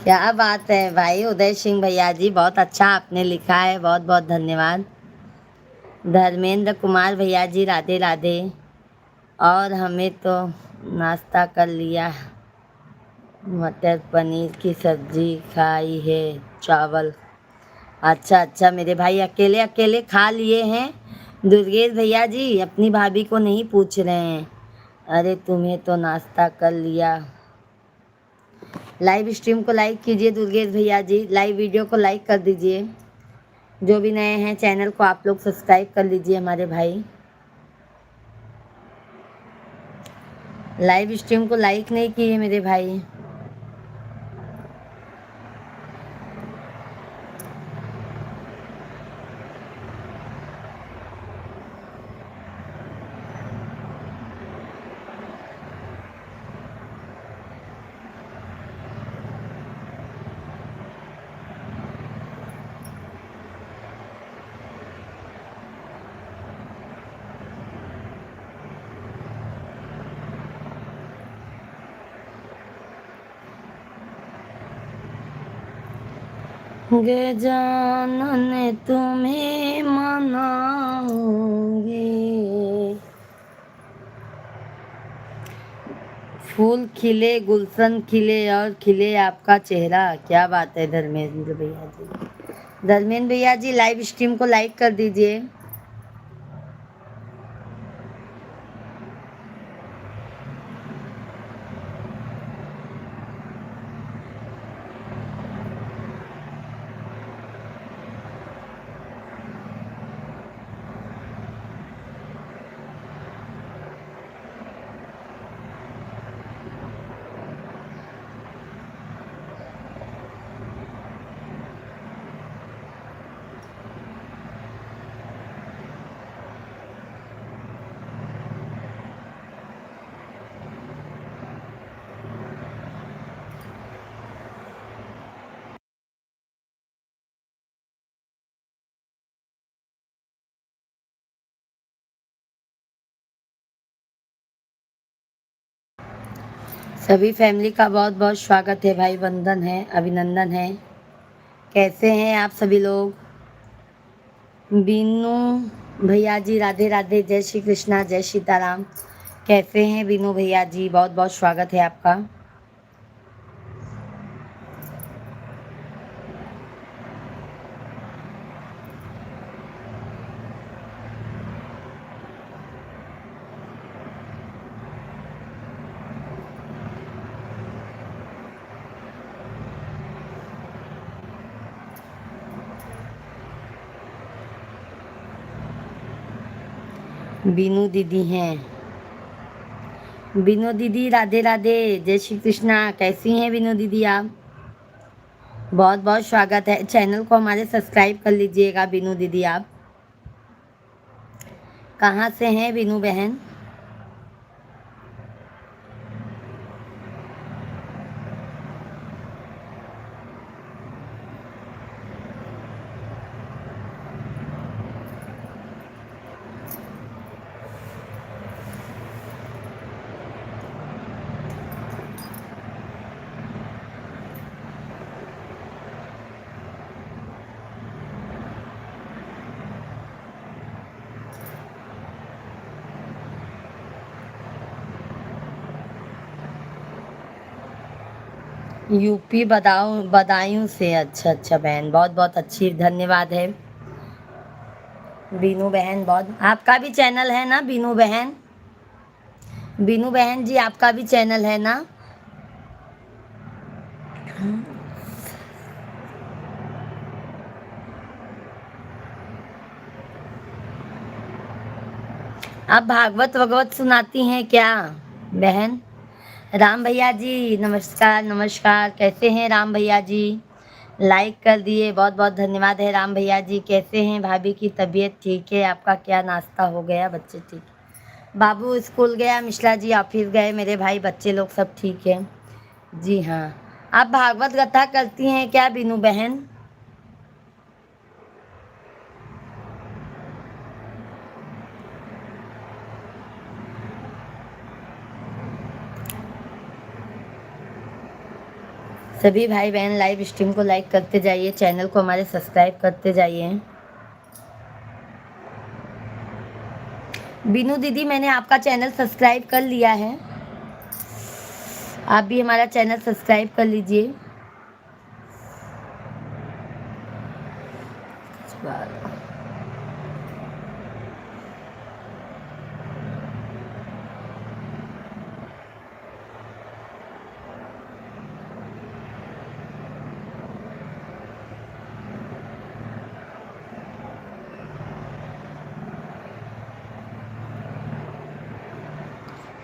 क्या बात है भाई उदय सिंह भैया जी, बहुत अच्छा आपने लिखा है, बहुत बहुत धन्यवाद। धर्मेंद्र कुमार भैया जी, राधे राधे। और हमें तो नाश्ता कर लिया, मटर पनीर की सब्जी खाई है, चावल। अच्छा अच्छा मेरे भाई अकेले अकेले खा लिए हैं। दुर्गेश भैया जी अपनी भाभी को नहीं पूछ रहे हैं। अरे तुम्हें तो नाश्ता कर लिया। लाइव स्ट्रीम को लाइक कीजिए दुर्गेश भैया जी, लाइव वीडियो को लाइक कर दीजिए। जो भी नए हैं चैनल को आप लोग सब्सक्राइब कर लीजिए हमारे भाई। लाइव स्ट्रीम को लाइक नहीं किए मेरे भाई। गजानन तुम्हें मनाऊंगी। फूल खिले, गुलशन खिले और खिले आपका चेहरा। क्या बात है धर्मेंद्र भैया जी। धर्मेंद्र भैया जी लाइव स्ट्रीम को लाइक कर दीजिए। सभी फैमिली का बहुत बहुत स्वागत है भाई, वंदन है, अभिनंदन है। कैसे हैं आप सभी लोग? बीनू भैया जी राधे राधे, जय श्री कृष्णा, जय सीताराम। कैसे हैं बीनू भैया जी? बहुत बहुत स्वागत है आपका। बीनू दीदी हैं। बीनू दीदी राधे राधे, जय श्री कृष्णा। कैसी हैं बीनू दीदी आप? बहुत बहुत स्वागत है। चैनल को हमारे सब्सक्राइब कर लीजिएगा बीनू दीदी आप। कहाँ से हैं बीनू बहन? यूपी बदायूं से। अच्छा अच्छा बहन, बहुत बहुत अच्छी, धन्यवाद है बीनू बहन। बहुत, आपका भी चैनल है ना बीनू बहन? बीनू बहन जी आपका भी चैनल है ना? आप भागवत वगवत सुनाती हैं क्या बहन? राम भैया जी नमस्कार नमस्कार। कैसे हैं राम भैया जी? लाइक कर दिए, बहुत बहुत धन्यवाद है राम भैया जी। कैसे हैं? भाभी की तबीयत ठीक है? आपका क्या नाश्ता हो गया? बच्चे ठीक? बाबू स्कूल गया, मिश्रा जी ऑफिस गए, मेरे भाई बच्चे लोग सब ठीक है। जी हाँ। आप भागवत कथा करती हैं क्या बीनू बहन? सभी भाई बहन लाइव स्ट्रीम को लाइक करते जाइए, चैनल को हमारे सब्सक्राइब करते जाइए। बीनू दीदी मैंने आपका चैनल सब्सक्राइब कर लिया है, आप भी हमारा चैनल सब्सक्राइब कर लीजिए।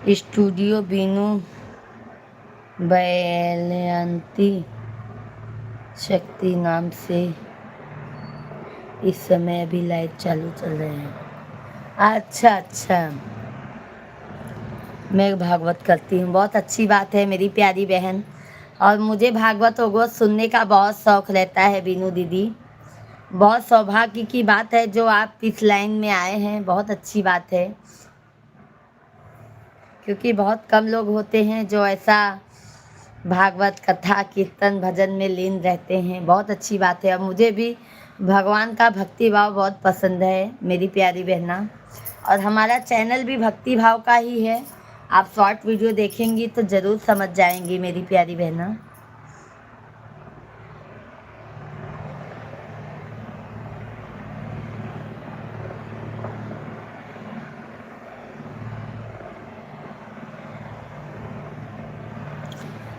स्टूडियो बीनू बैलयंती शक्ति नाम से इस समय अभी लाइव चालू चल रहे हैं। अच्छा अच्छा, मैं भागवत करती हूँ, बहुत अच्छी बात है मेरी प्यारी बहन। और मुझे भागवत वगवत सुनने का बहुत शौक़ रहता है बीनू दीदी। बहुत सौभाग्य की बात है जो आप इस लाइन में आए हैं, बहुत अच्छी बात है, क्योंकि बहुत कम लोग होते हैं जो ऐसा भागवत कथा कीर्तन भजन में लीन रहते हैं। बहुत अच्छी बात है। और मुझे भी भगवान का भक्ति भाव बहुत पसंद है मेरी प्यारी बहना, और हमारा चैनल भी भक्ति भाव का ही है। आप शॉर्ट वीडियो देखेंगी तो ज़रूर समझ जाएंगी मेरी प्यारी बहना।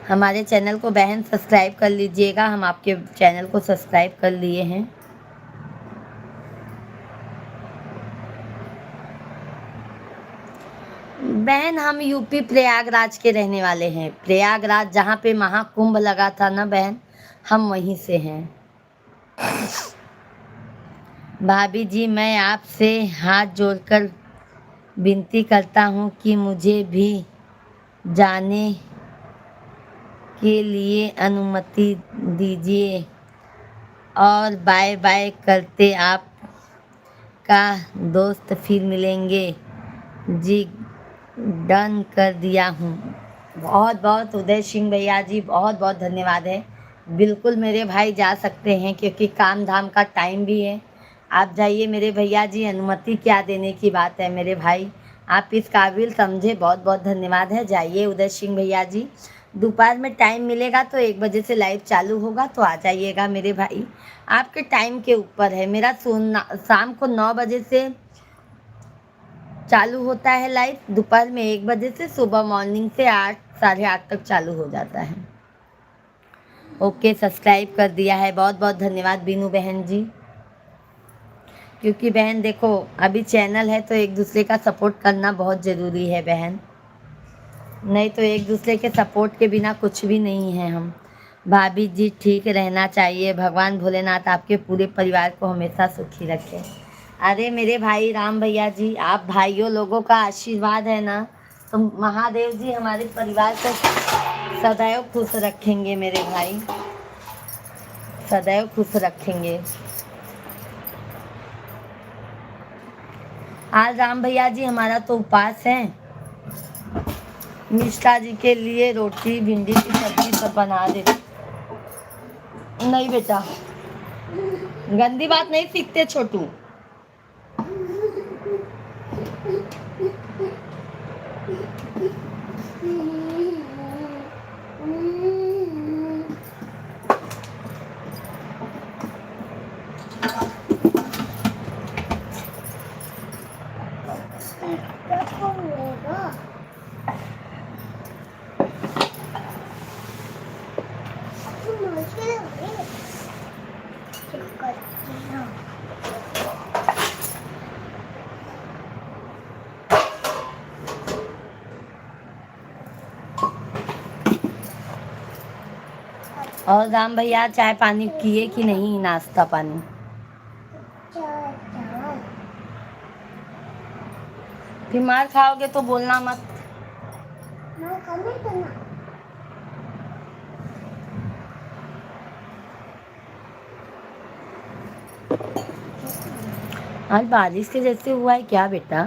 हमारे चैनल को बहन सब्सक्राइब कर लीजिएगा, हम आपके चैनल को सब्सक्राइब कर लिए हैं। बहन हम यूपी प्रयागराज के रहने वाले हैं। प्रयागराज जहाँ पे महाकुंभ लगा था ना बहन, हम वहीं से हैं। भाभी जी मैं आपसे हाथ जोड़कर विनती करता हूँ कि मुझे भी जाने के लिए अनुमति दीजिए और बाय बाय करते आप का दोस्त फिर मिलेंगे। जी डन कर दिया हूँ। बहुत बहुत उदय सिंह भैया जी बहुत बहुत धन्यवाद है। बिल्कुल मेरे भाई जा सकते हैं क्योंकि काम धाम का टाइम भी है। आप जाइए मेरे भैया जी, अनुमति क्या देने की बात है मेरे भाई, आप इस काबिल समझे। बहुत बहुत धन्यवाद है। जाइए उदय सिंह भैया जी, दोपहर में टाइम मिलेगा तो 1 बजे से लाइव चालू होगा तो आ जाइएगा मेरे भाई। आपके टाइम के ऊपर है। मेरा शाम को 9 बजे से चालू होता है लाइव, दोपहर में 1 बजे से, सुबह मॉर्निंग से 8 साढ़े 8 तक चालू हो जाता है। ओके सब्सक्राइब कर दिया है, बहुत बहुत धन्यवाद बीनू बहन जी। क्योंकि बहन देखो अभी चैनल है तो एक दूसरे का सपोर्ट करना बहुत ज़रूरी है बहन, नहीं तो एक दूसरे के सपोर्ट के बिना कुछ भी नहीं है हम। भाभी जी ठीक रहना चाहिए, भगवान भोलेनाथ आपके पूरे परिवार को हमेशा सुखी रखे। अरे मेरे भाई राम भैया जी, आप भाइयों लोगों का आशीर्वाद है ना, तो महादेव जी हमारे परिवार को सदैव खुश रखेंगे मेरे भाई, सदैव खुश रखेंगे। आज राम भैया जी हमारा तो उपवास है। मिश्रा जी के लिए रोटी भिंडी की सब्जी सब बना दे। नहीं बेटा, गंदी बात नहीं सीखते छोटू। और राम भैया चाय पानी किए कि नहीं, नाश्ता पानी? फिर मार खाओगे तो बोलना मत। आज बारिश के जैसे हुआ है क्या बेटा?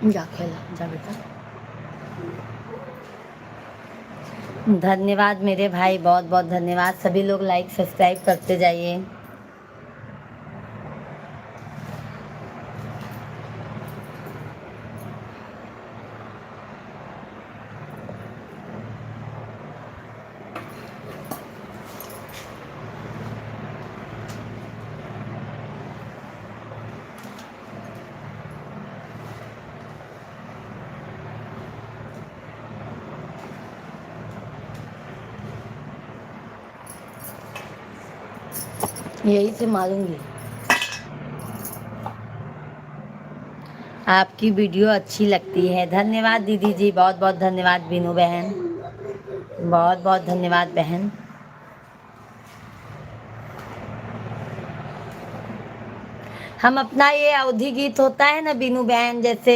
जा खेला जा बेटा। धन्यवाद मेरे भाई, बहुत बहुत धन्यवाद। सभी लोग लाइक सब्सक्राइब करते जाइए। यही से मारूंगी। आपकी वीडियो अच्छी लगती है। धन्यवाद दीदी जी, बहुत बहुत धन्यवाद बीनू बहन, बहुत बहुत धन्यवाद बहन। हम अपना ये अवधि गीत होता है ना बीनू बहन, जैसे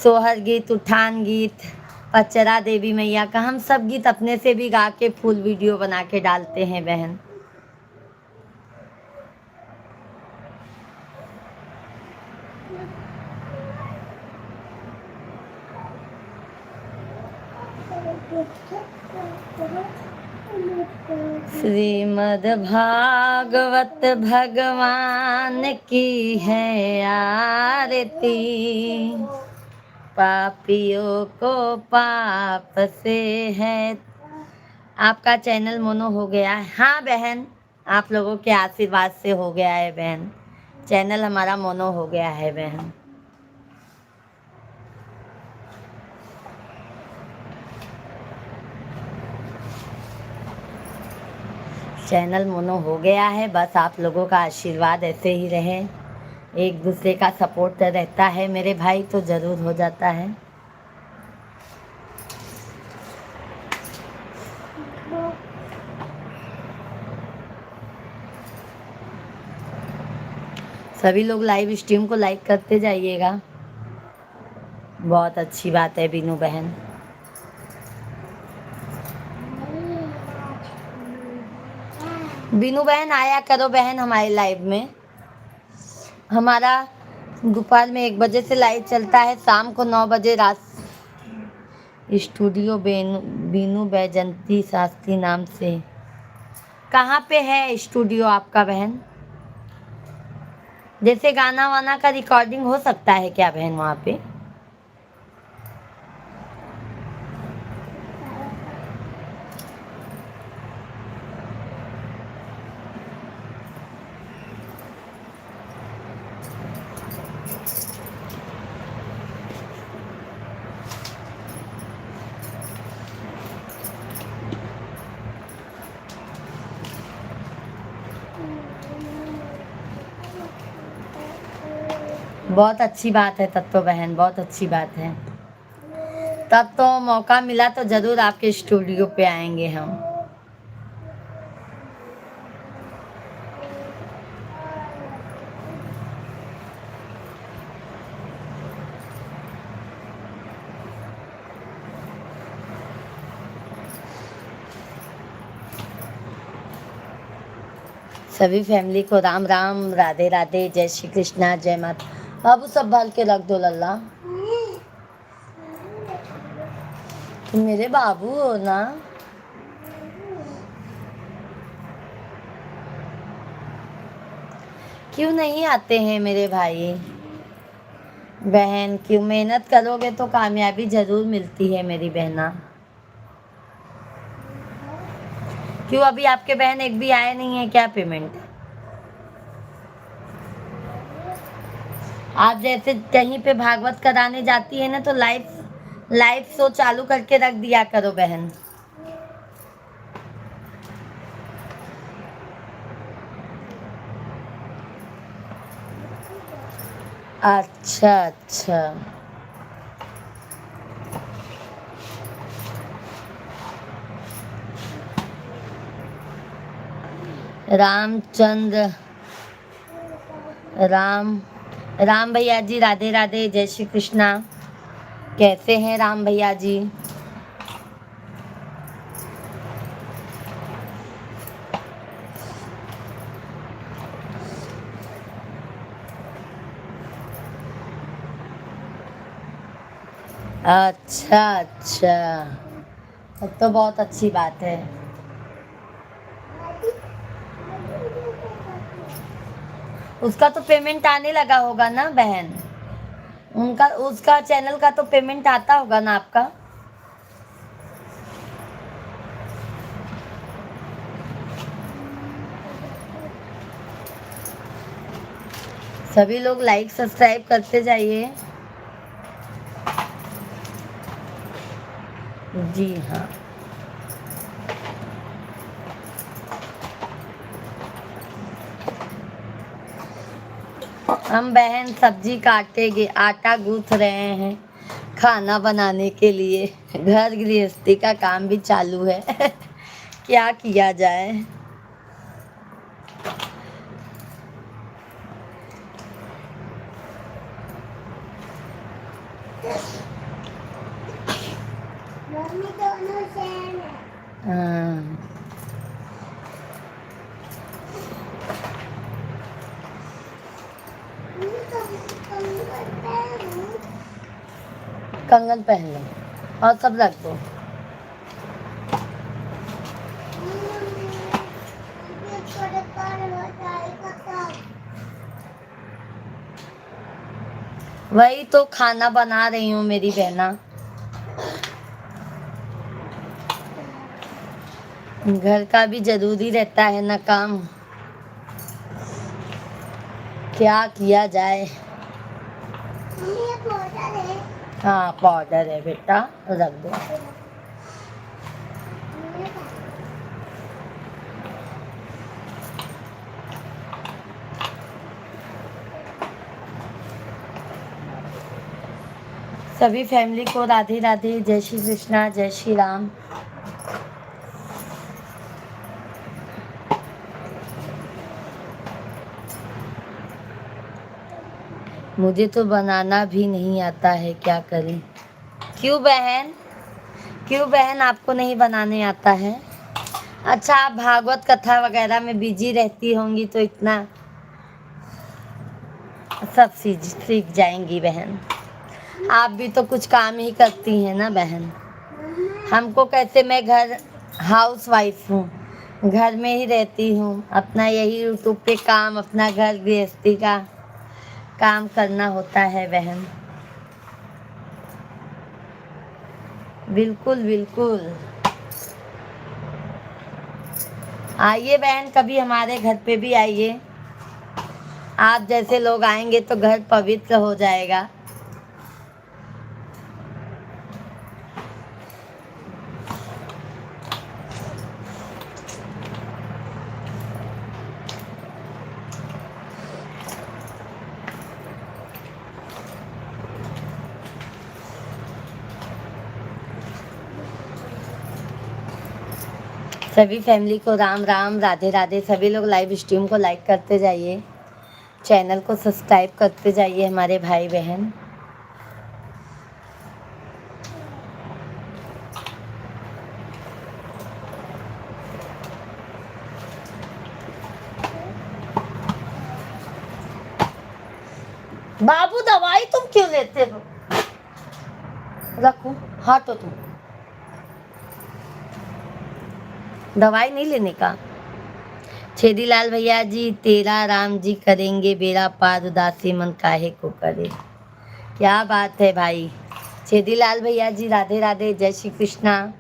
सोहर गीत, उठान गीत, पचरा देवी मैया का, हम सब गीत अपने से भी गा के फुल वीडियो बना के डालते हैं बहन। श्रीमद् भागवत भगवान की है आरती, पापियों को पाप से है। आपका चैनल मोनो हो गया है? हाँ बहन, आप लोगों के आशीर्वाद से हो गया है बहन, चैनल हमारा मोनो हो गया है बहन। चैनल मोनो हो गया है, बस आप लोगों का आशीर्वाद ऐसे ही रहे, एक दूसरे का सपोर्ट रहता है मेरे भाई, तो ज़रूर हो जाता है। सभी लोग लाइव स्ट्रीम को लाइक करते जाइएगा, बहुत अच्छी बात है बीनू बहन। बीनू बहन आया करो बहन हमारे लाइव में, हमारा दोपहर में 1 बजे से लाइव चलता है, शाम को 9 बजे रात। स्टूडियो बीनू बैजंती शास्त्री नाम से। कहाँ पे है स्टूडियो आपका बहन? जैसे गाना वाना का रिकॉर्डिंग हो सकता है क्या बहन वहाँ पे? बहुत अच्छी बात है तब तो बहन, बहुत अच्छी बात है। तब तो मौका मिला तो ज़रूर आपके स्टूडियो पे आएंगे हम। सभी फैमिली को राम राम, राधे राधे, जय श्री कृष्णा, जय माता। बाबू सब भर के रख दो लल्ला, तुम मेरे बाबू हो ना। क्यों नहीं आते हैं मेरे भाई बहन? क्यों? मेहनत करोगे तो कामयाबी जरूर मिलती है मेरी बहना। क्यों अभी आपके बहन एक भी आए नहीं है क्या पेमेंट? आप जैसे कहीं पे भागवत कराने जाती है ना, तो लाइव शो चालू करके रख दिया करो बहन। अच्छा अच्छा, रामचंद्र राम भैया जी, राधे राधे, जय श्री कृष्णा। कैसे हैं राम भैया जी? अच्छा अच्छा, तब तो बहुत अच्छी बात है। उसका तो पेमेंट आने लगा होगा ना बहन, उसका चैनल का तो पेमेंट आता होगा ना आपका? सभी लोग लाइक सब्सक्राइब करते जाइए। जी हाँ, हम बहन सब्जी काटेंगे, आटा गूंथ रहे हैं खाना बनाने के लिए। घर गृहस्थी का काम भी चालू है। क्या किया जाए। कंगन पहन लो और सब रख दो। वही तो खाना बना रही हूँ मेरी बहना। घर का भी जरूरी रहता है ना काम, क्या किया जाए। हाँ पाउडर है बेटा, रख दो। सभी फैमिली को राधे राधे, जय श्री कृष्णा, जय श्री राम। मुझे तो बनाना भी नहीं आता है, क्या करें। क्यों बहन, क्यों बहन, आपको नहीं बनाने आता है? अच्छा आप भागवत कथा वगैरह में बिजी रहती होंगी तो इतना सब सीख जाएंगी बहन। आप भी तो कुछ काम ही करती हैं ना बहन। हमको कैसे, मैं घर हाउस वाइफ हूँ, घर में ही रहती हूँ, अपना यही यूट्यूब पे काम, अपना घर गृहस्थी का काम करना होता है बहन। बिल्कुल बिल्कुल, आइए बहन कभी हमारे घर पे भी आइए। आप जैसे लोग आएंगे तो घर पवित्र हो जाएगा। सभी फैमिली को राम राम, राधे राधे। सभी लोग लाइव स्ट्रीम को लाइक करते जाइए, चैनल को सब्सक्राइब करते जाइए हमारे भाई बहन। बाबू दवाई तुम क्यों लेते हो? रखो, हटो तुम, दवाई नहीं लेने का। छेदीलाल भैया जी, तेरा राम जी करेंगे बेड़ा पार, उदासी मन काहे को करे। क्या बात है भाई। छेदीलाल भैया जी राधे राधे, जय श्री कृष्णा,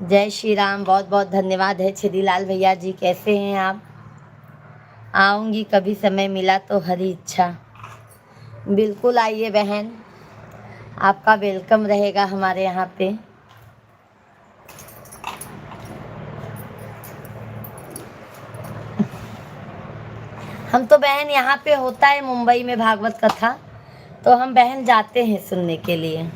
जय श्री राम। बहुत बहुत धन्यवाद है छेदीलाल भैया जी। कैसे हैं आप? आऊँगी कभी समय मिला तो, हरी इच्छा। बिल्कुल आइए बहन, आपका वेलकम रहेगा हमारे यहाँ पे। हम तो बहन यहाँ पे होता है मुंबई में भागवत कथा, तो हम बहन जाते हैं सुनने के लिए।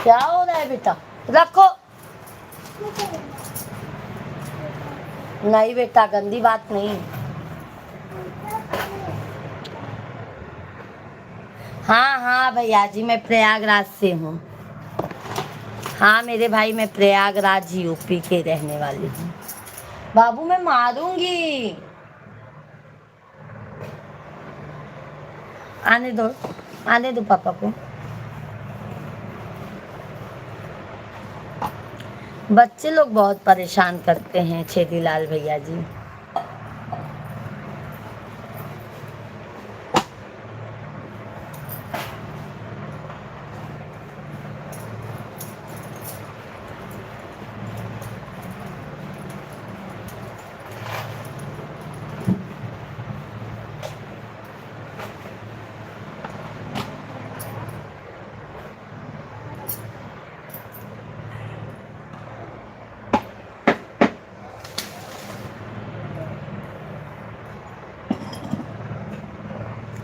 क्या हो रहा है बेटा? रखो। नहीं बेटा, गंदी बात नहीं। हाँ हाँ भैया जी, मैं प्रयागराज से हूँ। हाँ मेरे भाई, मैं प्रयागराज यूपी के रहने वाली हूँ। बाबू मैं मारूंगी, आने दो, आने दो पापा को। बच्चे लोग बहुत परेशान करते हैं छेदीलाल भैया जी।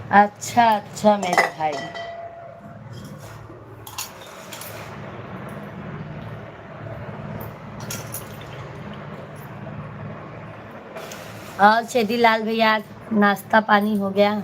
अच्छा अच्छा मेरे भाई, और शेदी लाल भैया नाश्ता पानी हो गया?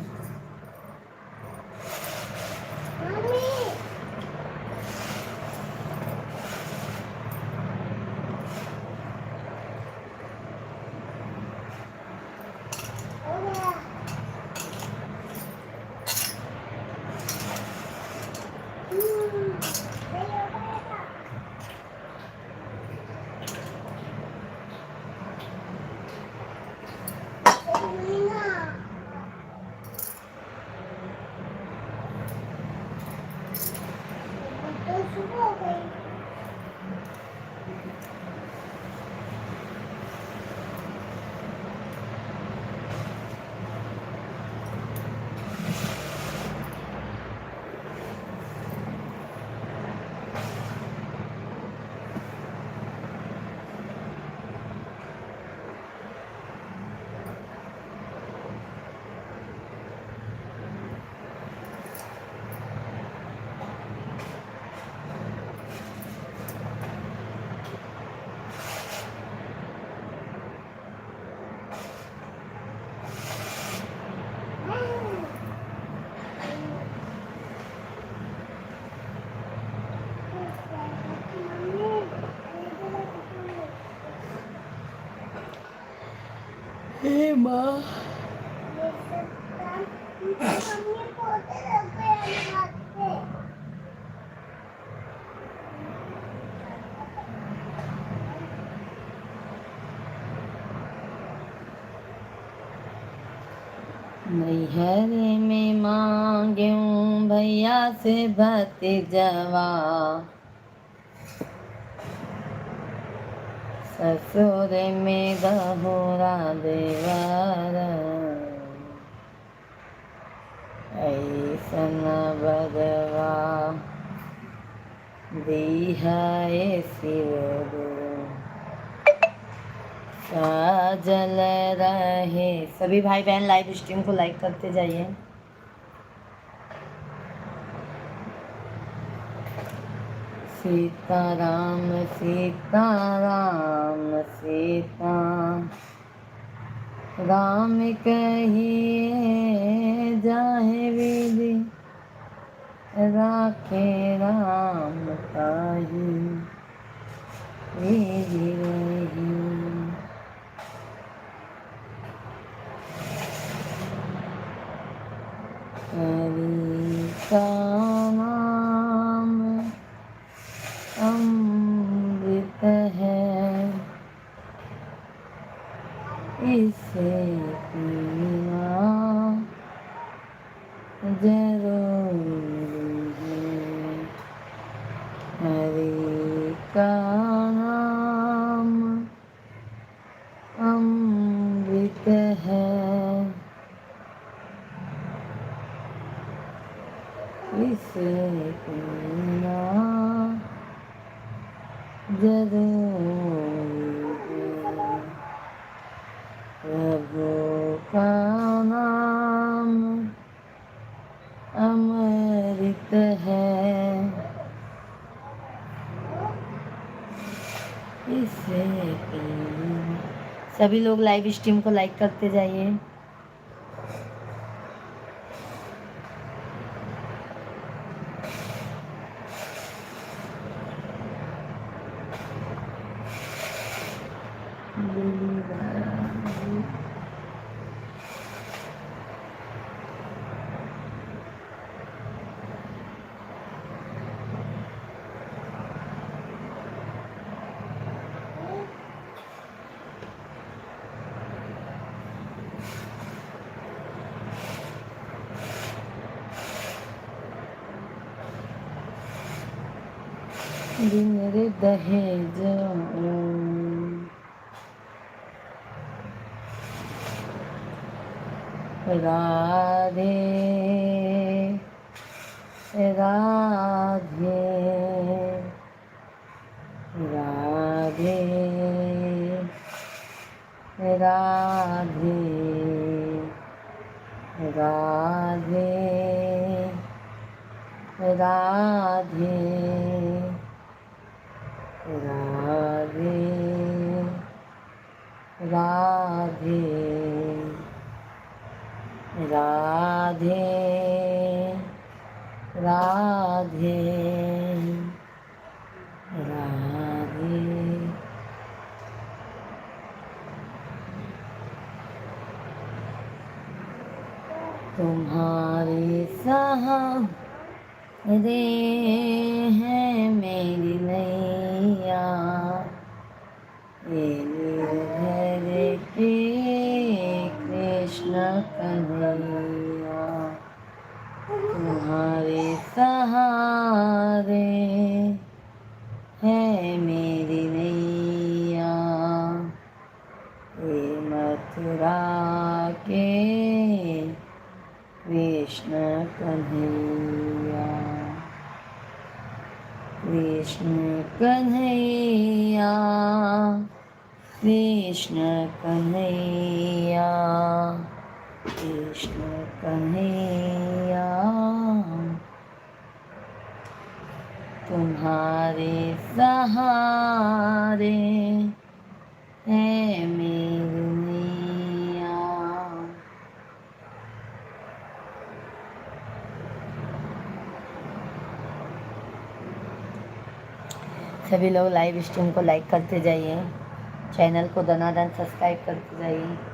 हे माँ, नैहर में मांग्यूं भैया से भतीजवा, ससुर में गहुरा देवर, ऐसन बदवा दिहाए शिव साजल रहे। सभी भाई बहन लाइव स्ट्रीम को लाइक करते जाइए। सीताराम सीताराम सीता राम कहिए जाहे विधि, राखे राम ताहि विधि रही। हरि का नाम अमृत है, इसे पीना जरूरी है। हरि का नाम अमृत है, इसे पीना जरूरी है। प्रभु का नाम अमृत है, इसे पीना। सभी लोग लाइव स्ट्रीम को लाइक करते जाइए। दिन रे दहेज राधे राधे राधे राधे राधे राधे राधे राधे। राधे राधे राधे। तुम्हारे सहारे है मेरी नैया, ये निर्भर के कृष्ण कन्हैया। तुम्हारे सहारे है मेरी नैया, ये मथुरा के कृष्ण कन्हैया। कृष्ण कन्हैया कृष्ण कन्हैया कृष्ण कन्हैया। तुम्हारे सहारे है मेरी नैया। सभी लोग लाइव स्ट्रीम को लाइक करते जाइए, चैनल को दनादन सब्सक्राइब करते जाइए।